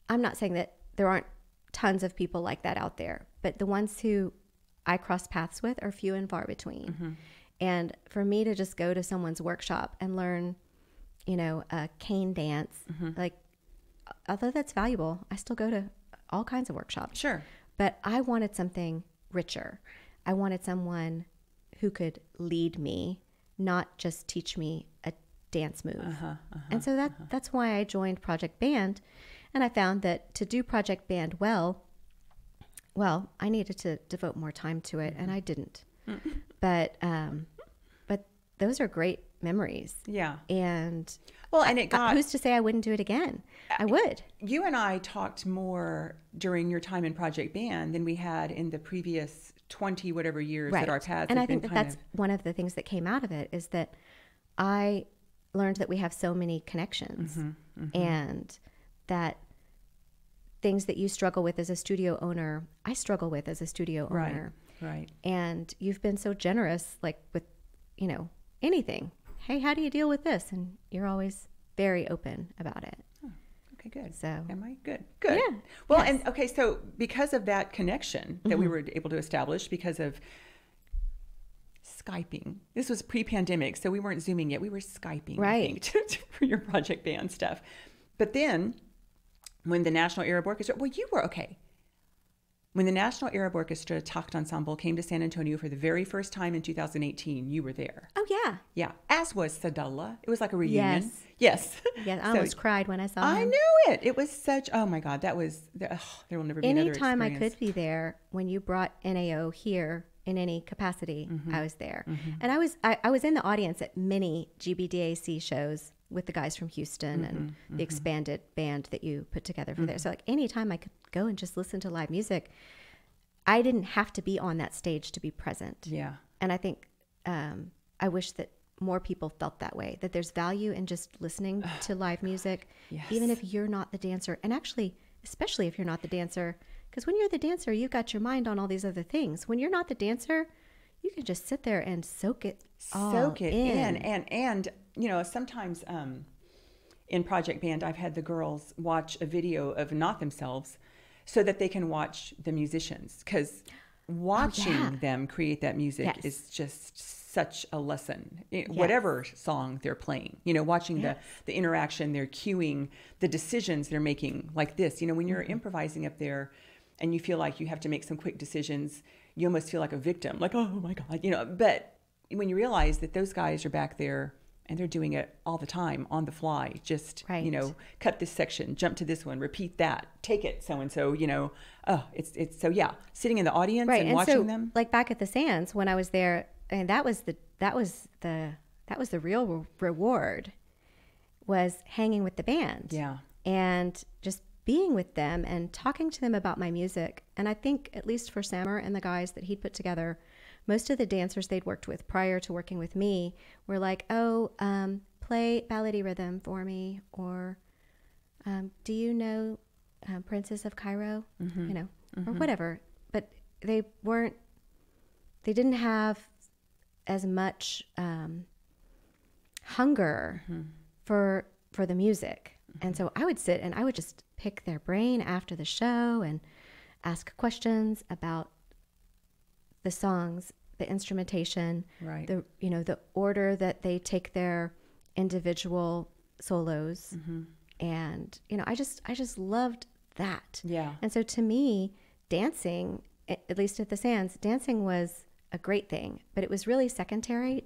I'm not saying that there aren't tons of people like that out there, but the ones who I cross paths with are few and far between. And for me to just go to someone's workshop and learn, a cane dance, like although that's valuable, I still go to all kinds of workshops. Sure. But I wanted something richer. I wanted someone who could lead me, not just teach me a dance move. And so that's why I joined Project Band. And I found that to do Project Band well, I needed to devote more time to it, and I didn't. But those are great memories. Yeah. And and it got... who's to say I wouldn't do it again? I would. You and I talked more during your time in Project Band than we had in the previous 20 whatever years that our paths and have I think been that's one of the things that came out of it, is that I learned that we have so many connections, and that things that you struggle with as a studio owner, I struggle with as a studio owner. Right. And you've been so generous, like with, anything. Hey, how do you deal with this? And you're always very open about it. Oh, okay, good. So am I good? Good. Yeah. Well, Yes. and okay, so because of that connection that we were able to establish because of Skyping. This was pre-pandemic, so we weren't Zooming yet. We were Skyping, Right. I think, for your Project Band stuff. But then when the National Arab Orchestra, when the National Arab Orchestra Tacht Ensemble came to San Antonio for the very first time in 2018, you were there. Oh, yeah. Yeah, as was Sadullah. It was like a reunion. Yes. Yes. Yeah, I almost cried when I saw him. I knew it. It was such, oh my God, that was, there will never be another Anytime I experience. could be there, when you brought NAO here in any capacity, I was there. And I was in the audience at many GBDAC shows with the guys from Houston and the expanded band that you put together for there. So like anytime I could go and just listen to live music, I didn't have to be on that stage to be present. Yeah. And I think I wish that more people felt that way, that there's value in just listening to live music, even if you're not the dancer. And actually, especially if you're not the dancer, because when you're the dancer, you've got your mind on all these other things. When you're not the dancer, you can just sit there and soak it in. And sometimes in Project Band, I've had the girls watch a video of not themselves so that they can watch the musicians, because watching them create that music is just such a lesson. Whatever song they're playing, watching the interaction, they're cueing, the decisions they're making, like this. When you're improvising up there and you feel like you have to make some quick decisions, you almost feel like a victim, like, oh my God, but when you realize that those guys are back there and they're doing it all the time on the fly, just, cut this section, jump to this one, repeat that, take it, so-and-so, it's so, sitting in the audience and watching them. Like back at the Sands when I was there, and that was the real reward, was hanging with the band. Yeah. And just being with them and talking to them about my music. And I think, at least for Sammer and the guys that he'd put together, most of the dancers they'd worked with prior to working with me were like, play ballady rhythm for me, or do you know Princess of Cairo? Or whatever. But they didn't have as much hunger for the music. And so I would sit and I would just pick their brain after the show and ask questions about the songs, the instrumentation, the order that they take their individual solos. And, I just loved that. Yeah. And so to me, dancing, at least at the Sands, dancing was a great thing, but it was really secondary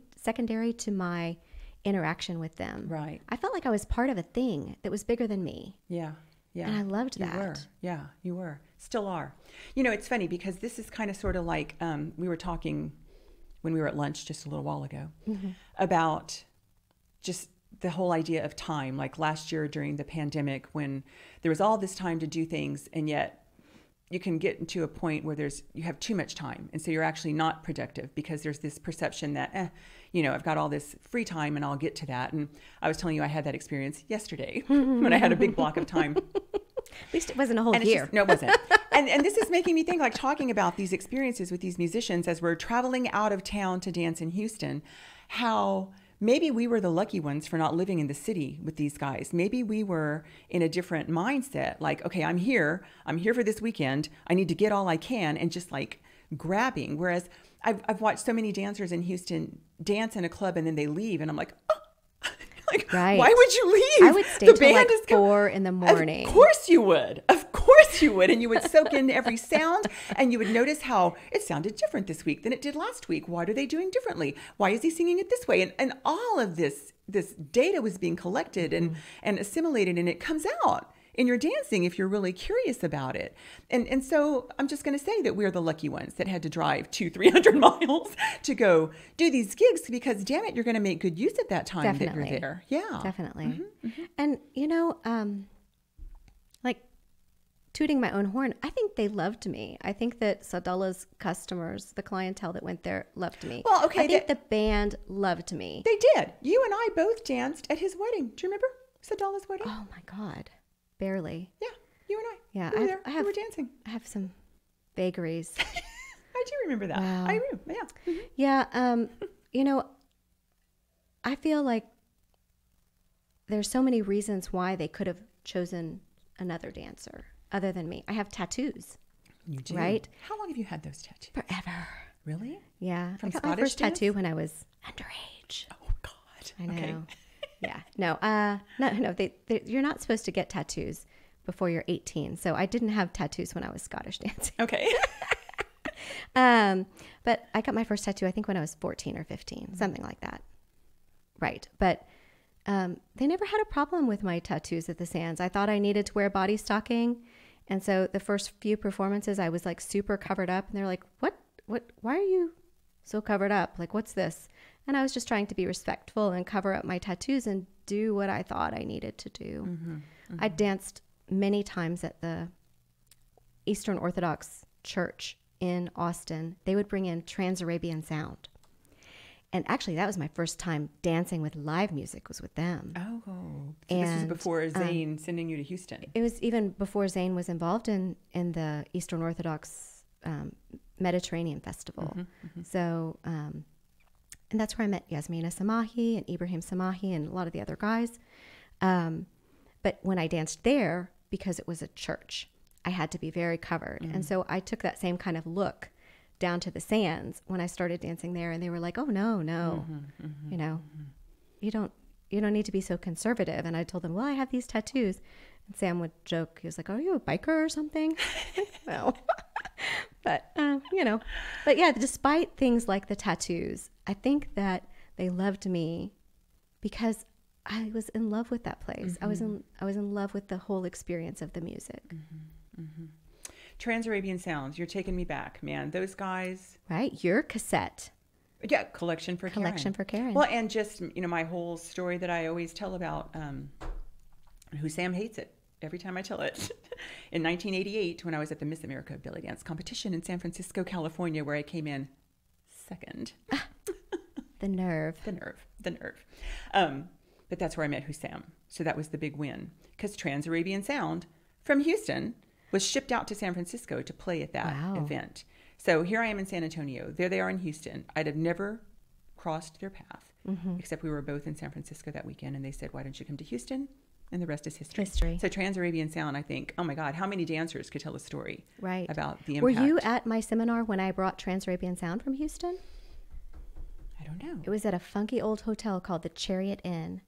to my interaction with them. Right. I felt like I was part of a thing that was bigger than me. Yeah. Yeah. And I loved that. You were. Yeah, you were. Still are. It's funny because this is kind of sort of like we were talking when we were at lunch just a little while ago about just the whole idea of time. Like last year during the pandemic, when there was all this time to do things, and yet you can get into a point where you have too much time, and so you're actually not productive because there's this perception that I've got all this free time and I'll get to that. And I was telling you I had that experience yesterday when I had a big block of time. At least it wasn't a whole year. No, it wasn't. And this is making me think, like, talking about these experiences with these musicians as we're traveling out of town to dance in Houston, how maybe we were the lucky ones for not living in the city with these guys. Maybe we were in a different mindset. Like, okay, I'm here for this weekend. I need to get all I can, and just like grabbing. Whereas I've watched so many dancers in Houston dance in a club and then they leave, and I'm like, oh, Like, Right. why would you leave? I would stay The till like band is 4 in the morning. Of course you would. Of course you would. And you would soak in every sound, and you would notice how it sounded different this week than it did last week. What are they doing differently? Why is he singing it this way? And all of this data was being collected and assimilated, and it comes out in your dancing if you're really curious about it. And so I'm just going to say that we're the lucky ones that had to drive 200-300 miles to go do these gigs, because damn it, you're going to make good use of that time Definitely. that you're there. Yeah. Definitely. And, you know, like tooting my own horn, I think they loved me. I think that Sadala's customers, the clientele that went there, loved me. Well, okay. I think the band loved me. They did. You and I both danced at his wedding. Do you remember Sadala's wedding? Oh my God. Barely. Yeah, you and I. Yeah, we were there. We were dancing. I have some vagaries. I do remember that. Wow. I do. Yeah. Mm-hmm. Yeah. You know, I feel like there's so many reasons why they could have chosen another dancer other than me. I have tattoos. You do? Right? How long have you had those tattoos? Forever. Really? Yeah. From I got my Scottish first dance? tattoo when I was underage. Oh, God. I know. Okay. Yeah. No. No. You're not supposed to get tattoos before you're 18. So I didn't have tattoos when I was Scottish dancing. Okay. But I got my first tattoo, I think, when I was 14 or 15, something like that. Right. But they never had a problem with my tattoos at the Sands. I thought I needed to wear body stocking. And so the first few performances, I was like super covered up. And they're like, why are you so covered up? Like, what's this? And I was just trying to be respectful and cover up my tattoos and do what I thought I needed to do. I danced many times at the Eastern Orthodox Church in Austin. They would bring in Trans-Arabian sound. And actually, that was my first time dancing with live music, was with them. Oh. So this was before Zane sending you to Houston. It was even before Zane was involved in the Eastern Orthodox Mediterranean Festival. So, and that's where I met Yasmina Samahi and Ibrahim Samahi and a lot of the other guys. But when I danced there, because it was a church, I had to be very covered. And so I took that same kind of look down to the Sands when I started dancing there. And they were like, oh, no, you know, you don't need to be so conservative. And I told them, well, I have these tattoos. And Sam would joke. He was like, are you a biker or something? No. But, you know, but yeah, despite things like the tattoos, I think that they loved me because I was in love with that place. I was in love with the whole experience of the music. Trans-Arabian Sounds, you're taking me back, man. Those guys. Right? Your cassette. Yeah, Collection for Karen. Well, and just, you know, my whole story that I always tell about who Sam hates it every time I tell it. In 1988, when I was at the Miss America Belly Dance competition in San Francisco, California, where I came in second. The nerve. The nerve. But that's where I met Hussam. So that was the big win. Because Trans-Arabian Sound from Houston was shipped out to San Francisco to play at that event. So here I am in San Antonio. There they are in Houston. I'd have never crossed their path, except we were both in San Francisco that weekend. And they said, why don't you come to Houston? And the rest is history. So Trans-Arabian Sound, I think, oh my God, how many dancers could tell a story about the impact? Were you at my seminar when I brought Trans-Arabian Sound from Houston? I don't know. It was at a funky old hotel called the Chariot Inn.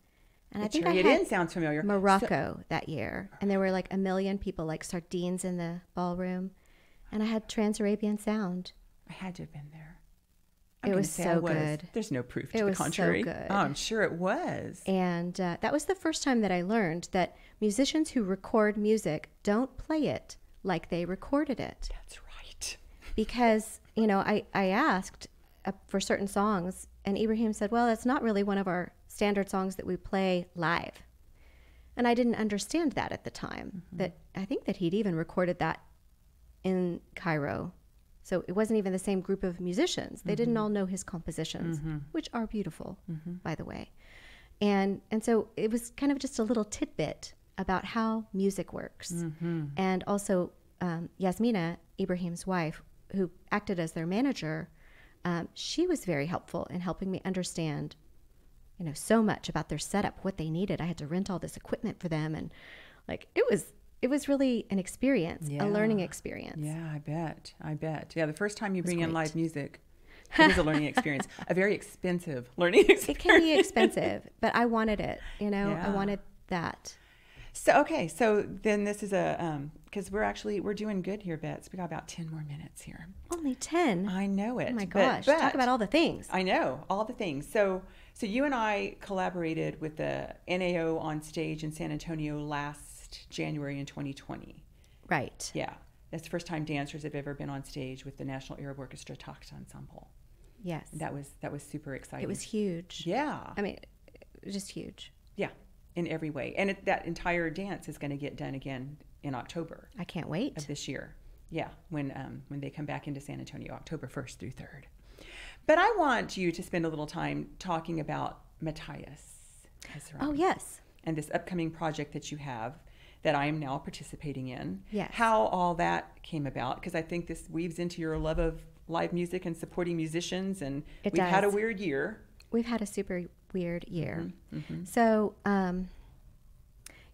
And the I think Chariot Inn sounds familiar. Morocco that year. And there were like 1 million people, like sardines in the ballroom. And I had Trans-Arabian Sound. I had to have been there. It was so good. There's no proof to the contrary. It was so good. Oh, I'm sure it was. And that was the first time that I learned that musicians who record music don't play it like they recorded it. That's right. Because, you know, I asked for certain songs, and Ibrahim said, well, that's not really one of our standard songs that we play live. And I didn't understand that at the time. That I think that he'd even recorded that in Cairo. So it wasn't even the same group of musicians. They didn't all know his compositions, which are beautiful, by the way. And so it was kind of just a little tidbit about how music works. And also Yasmina, Ibrahim's wife, who acted as their manager, she was very helpful in helping me understand, you know, so much about their setup, what they needed. I had to rent all this equipment for them. And like, it was really an experience, a learning experience. Yeah, I bet. Yeah, the first time you bring in live music, It is a learning experience, a very expensive learning experience. It can be expensive, but I wanted it, you know, Yeah. I wanted that. So, okay. So then this is because we're doing good here, Bets. We got about 10 more minutes here. Only 10. I know it. Oh my gosh. Talk about all the things. I know all the things. So you and I collaborated with the NAO on stage in San Antonio last January in 2020. Right. Yeah. That's the first time dancers have ever been on stage with the National Arab Orchestra Talks Ensemble. Yes. That was super exciting. It was huge. Yeah. I mean, it was just huge. Yeah, in every way. And that entire dance is going to get done again in October. I can't wait. Of this year. Yeah, when they come back into San Antonio, October 1st through 3rd. But I want you to spend a little time talking about Matthias. Oh, yes. And this upcoming project that you have that I am now participating in. Yes. How all that came about, because I think this weaves into your love of live music and supporting musicians, and we've had a weird year. We've had a super weird year. Mm-hmm. So,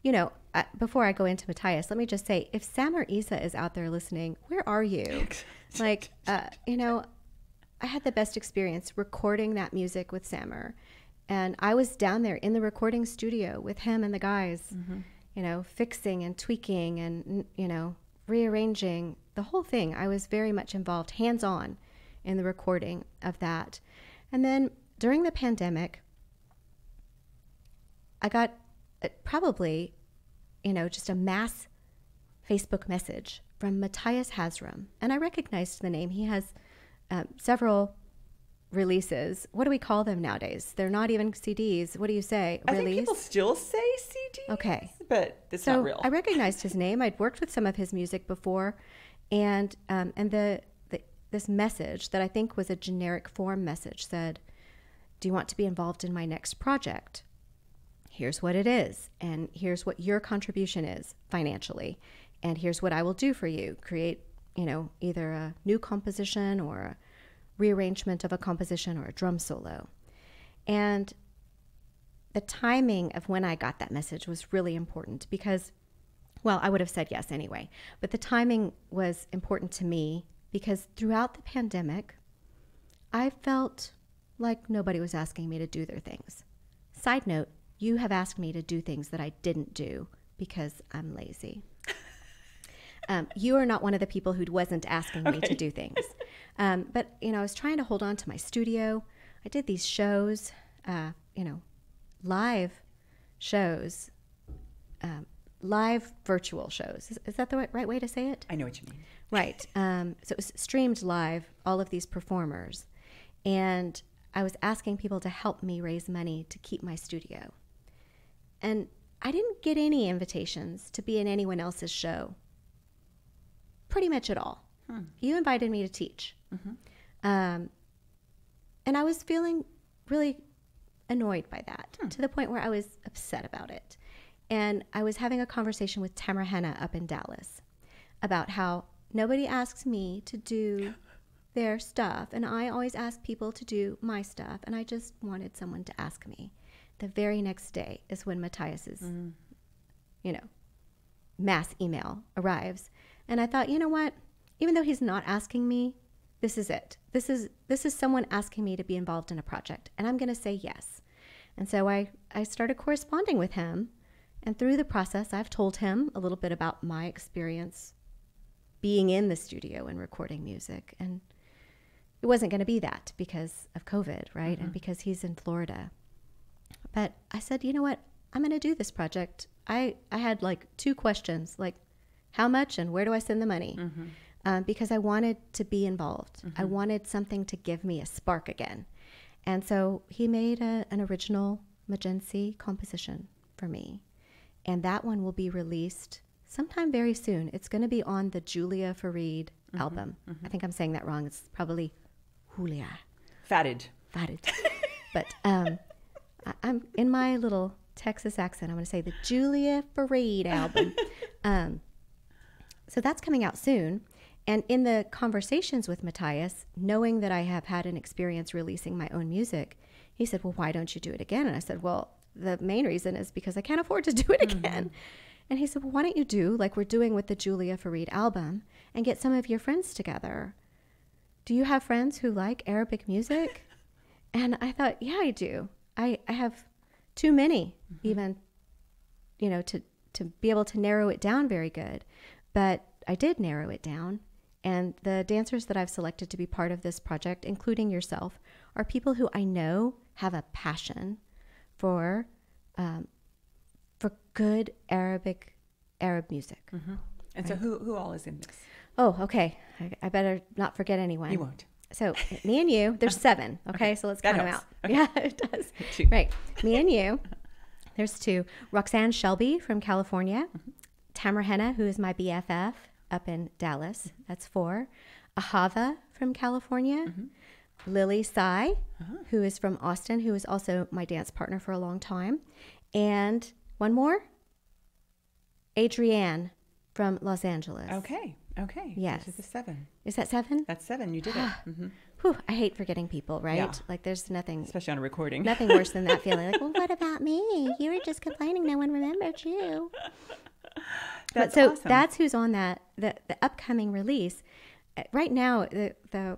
you know, before I go into Matthias, let me just say, if Sam or Isa is out there listening, where are you? Like, you know, I had the best experience recording that music with Sammer. And I was down there in the recording studio with him and the guys, you know, fixing and tweaking and, you know, rearranging the whole thing. I was very much involved, hands-on, in the recording of that. And then during the pandemic, I got probably, you know, just a mass Facebook message from Matthias Hasram. And I recognized the name. He has several releases. What do we call them nowadays? They're not even CDs. What do you say? I think people still say CDs. Okay. But it's not real. I recognized his name. I'd worked with some of his music before. And this message that I think was a generic form message said, do you want to be involved in my next project? Here's what it is. And here's what your contribution is financially. And here's what I will do for you. Create, you know, either a new composition or a rearrangement of a composition or a drum solo. And the timing of when I got that message was really important because, well, I would have said yes anyway, but the timing was important to me because throughout the pandemic, I felt like nobody was asking me to do their things. Side note, you have asked me to do things that I didn't do because I'm lazy. You are not one of the people who wasn't asking me to do things. But, you know, I was trying to hold on to my studio. I did these shows, you know, live shows, live virtual shows. Is that the right way to say it? I know what you mean. Right. So it was streamed live, all of these performers. And I was asking people to help me raise money to keep my studio. And I didn't get any invitations to be in anyone else's show. Pretty much at all. You invited me to teach. And I was feeling really annoyed by that to the point where I was upset about it. And I was having a conversation with Tamara Henna up in Dallas about how nobody asks me to do their stuff. And I always ask people to do my stuff. And I just wanted someone to ask me. The very next day is when Matthias's, you know, mass email arrives. And I thought, you know what? Even though he's not asking me, this is it. This is someone asking me to be involved in a project, and I'm going to say yes. And so I started corresponding with him, and through the process, I've told him a little bit about my experience being in the studio and recording music. And it wasn't going to be that because of COVID, right? And because he's in Florida. But I said, you know what? I'm going to do this project. I had like 2 questions, like, how much and where do I send the money? Because I wanted to be involved. I wanted something to give me a spark again. And so he made an original Magency composition for me. And that one will be released sometime very soon. It's going to be on the Julia Farid album. I think I'm saying that wrong. It's probably Julia. Fatted. But I'm in my little Texas accent. I'm going to say the Julia Farid album. So that's coming out soon. And in the conversations with Matthias, knowing that I have had an experience releasing my own music, he said, well, why don't you do it again? And I said, well, the main reason is because I can't afford to do it again. And he said, well, why don't you do like we're doing with the Julia Farid album and get some of your friends together do you have friends who like Arabic music? And I thought, yeah, I do. I have too many, even, you know, to be able to narrow it down very good. But I did narrow it down. And the dancers that I've selected to be part of this project, including yourself, are people who I know have a passion for good Arab music. And so who all is in this? Oh, okay. I better not forget anyone. You won't. So me and you, there's 7. Okay, so let's count them out. Okay. Yeah, it does. 2. Right. Me and you, there's 2. Roxanne Shelby from California. Tamara Henna, who is my BFF up in Dallas. That's 4. Ahava from California. Lily Sai, who is from Austin, who is also my dance partner for a long time. And one more, Adrienne from Los Angeles. Okay. Yes. This is the 7. Is that 7? That's 7. You did it. Whew, I hate forgetting people, right? Yeah. Like there's nothing, Especially on a recording. nothing worse than that feeling. Like, well, what about me? You were just complaining. No one remembered you. That's so awesome. that's who's on that the upcoming release. Right now, the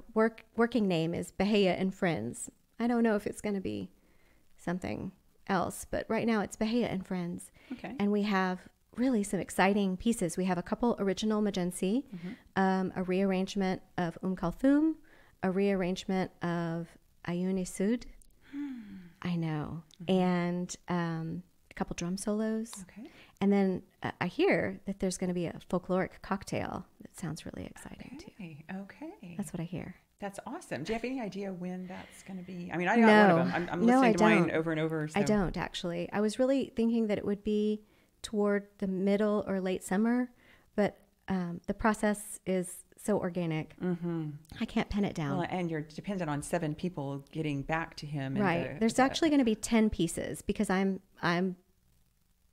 working name is Bahaia and Friends. I don't know if it's going to be something else, but right now it's Bahaia and Friends. Okay. And we have really some exciting pieces. We have a couple original Majensi, a rearrangement of Kulthum, a rearrangement of Ayuni Sud. I know. And a couple drum solos. Okay. And then I hear that there's going to be a folkloric cocktail that sounds really exciting too. Okay. That's what I hear. That's awesome. Do you have any idea when that's going to be? I mean, I got one of them. I'm listening to mine over and over. So. I don't actually. I was really thinking that it would be toward the middle or late summer, but the process is so organic. I can't pin it down. Well, and you're dependent on 7 people getting back to him. Right. There's actually going to be 10 pieces because I'm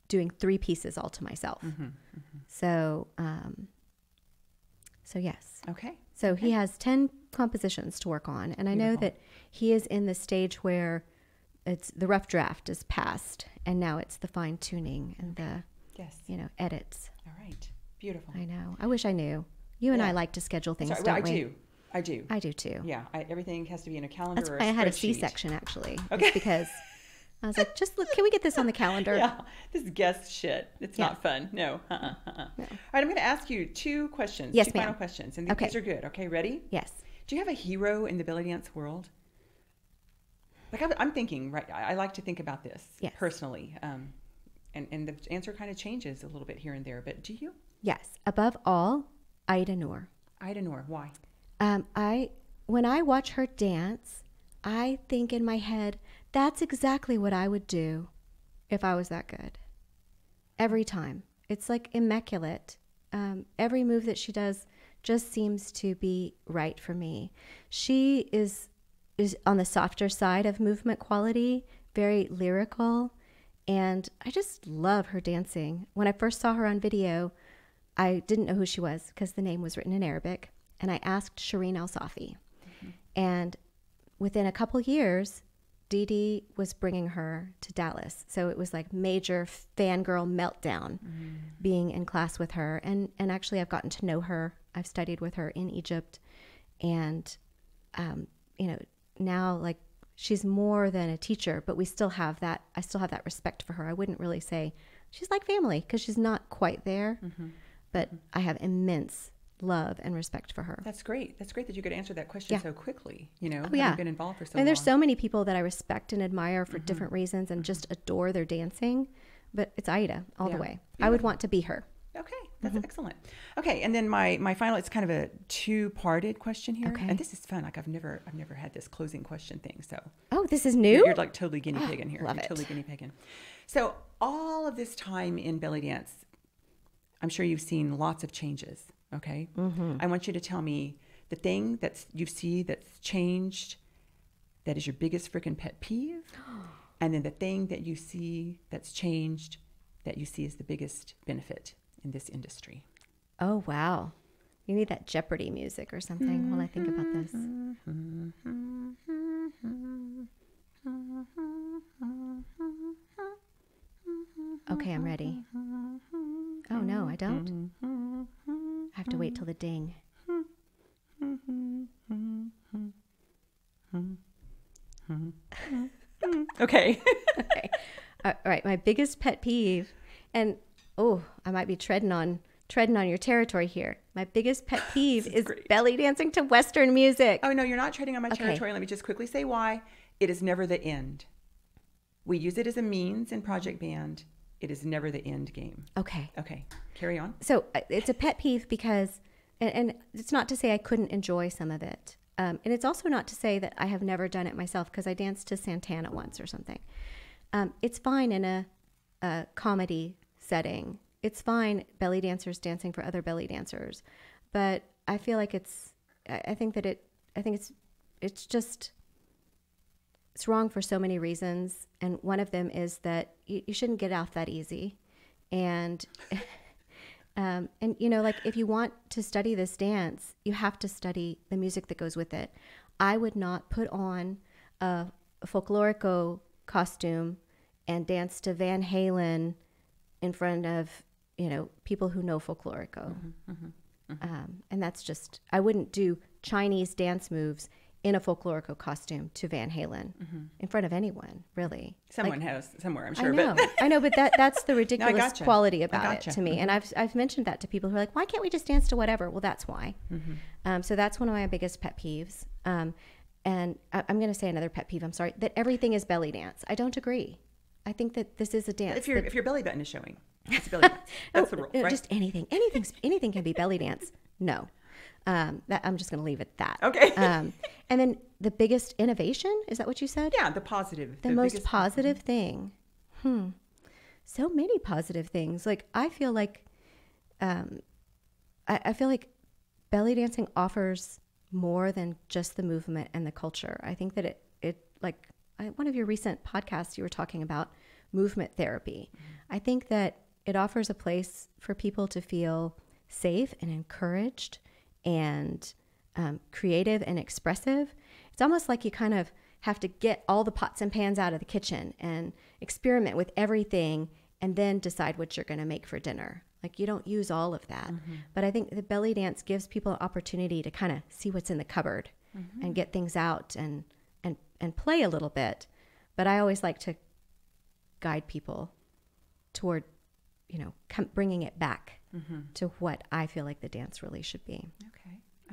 doing 3 pieces all to myself. So yes. Okay. So he has 10 compositions to work on, and I know that he is in the stage where it's the rough draft is passed, and now it's the fine tuning and the edits. All right. Beautiful. I know. I wish I knew. You and I like to schedule things, don't we? I do. I do too. Yeah. Everything has to be in a calendar. That's or why I had a spreadsheet. C-section actually. Okay. It's because I was like, just look, can we get this on the calendar? Yeah. This is guest shit. It's not fun. No. All right. I'm going to ask you 2 questions. Yes, 2 final ma'am. questions. And these are good. Okay. Ready? Yes. Do you have a hero in the belly dance world? Like I'm thinking, right? I like to think about this personally. And the answer kind of changes a little bit here and there. But do you? Yes. Above all, Ida Noor. Ida Noor. Why? When I watch her dance, I think in my head, that's exactly what I would do if I was that good. Every time. It's like immaculate. Every move that she does just seems to be right for me. She is on the softer side of movement quality, very lyrical, and I just love her dancing. When I first saw her on video, I didn't know who she was because the name was written in Arabic, and I asked Shireen El-Safi. And within a couple years, Dee Dee was bringing her to Dallas. So it was like major fangirl meltdown being in class with her. And actually, I've gotten to know her. I've studied with her in Egypt. And, now like she's more than a teacher, but we still have that. I still have that respect for her. I wouldn't really say she's like family because she's not quite there. But I have immense love and respect for her. That's great. That's great that you could answer that question so quickly. Having been involved for so long. And there's so many people that I respect and admire for different reasons and just adore their dancing. But it's Aida all the way. Beautiful. I would want to be her. Okay, that's excellent. Okay, and then my final, it's kind of a 2-parted question here. Okay. And this is fun. Like I've never had this closing question thing. So this is new? You're like totally guinea pigging here. Love it. Totally guinea pigging. So all of this time in belly dance, I'm sure you've seen lots of changes. Okay. I want you to tell me the thing you see that's changed, that is your biggest freaking pet peeve, and then the thing that you see that's changed, that you see as the biggest benefit in this industry. Oh, wow. You need that Jeopardy music or something while I think about this. Okay, I'm ready. Oh, no, I don't. I have to wait till the ding. Okay. Okay. All right. My biggest pet peeve, and I might be treading on your territory here. My biggest pet peeve is belly dancing to Western music. Oh, no, you're not treading on my territory. Let me just quickly say why. It is never the end. We use it as a means in Project Band. It is never the end game. Okay. Okay. Carry on. So it's a pet peeve because, and it's not to say I couldn't enjoy some of it. And it's also not to say that I have never done it myself, because I danced to Santana once or something. It's fine in a comedy setting. It's fine belly dancers dancing for other belly dancers. But I feel like it's wrong for so many reasons. And one of them is that you shouldn't get off that easy. And, like if you want to study this dance, you have to study the music that goes with it. I would not put on a folklorico costume and dance to Van Halen in front of, people who know folklorico. Mm-hmm, mm-hmm, mm-hmm. And that's just, I wouldn't do Chinese dance moves in a folklorico costume to Van Halen in front of anyone, really. Someone has somewhere, I'm sure. I know, but that's the ridiculous quality about it to me. Mm-hmm. And I've mentioned that to people who are like, why can't we just dance to whatever? Well, that's why. Mm-hmm. So that's one of my biggest pet peeves. And I'm going to say another pet peeve, I'm sorry, that everything is belly dance. I don't agree. I think that this is a dance. If your belly button is showing, it's belly dance. That's the rule, right? Just anything. Anything can be belly dance. No. I'm just going to leave it at that. Okay. And then the biggest innovation, is that what you said? Yeah, the positive. The most positive thing. So many positive things. Like I feel like belly dancing offers more than just the movement and the culture. I think that one of your recent podcasts, you were talking about movement therapy. I think that it offers a place for people to feel safe and encouraged and creative and expressive. It's almost like you kind of have to get all the pots and pans out of the kitchen and experiment with everything and then decide what you're going to make for dinner. Like you don't use all of that. But I think the belly dance gives people an opportunity to kind of see what's in the cupboard and get things out and play a little bit. But I always like to guide people toward, bringing it back to what I feel like the dance really should be.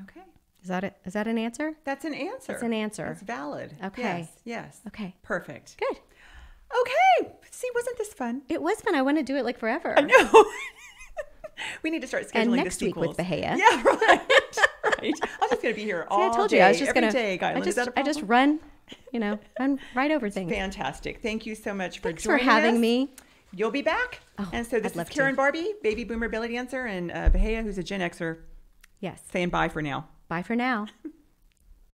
Okay. Is that an answer? That's an answer. It's an answer. That's valid. Okay. Yes. Okay. Perfect. Good. Okay. See, wasn't this fun? It was fun. I want to do it like forever. I know. We need to start scheduling and the next week with Bahaia. Yeah, right. Right. I'm just going to be here all day. I told you I was just going to. I just run right over things. Fantastic. Thank you so much for Thanks joining us. for having me. You'll be back. Oh, and so this I'd love is Karen to. Barbee, baby boomer belly dancer, and Bahaia, who's a Gen Xer. Yes. Saying bye for now. Bye for now.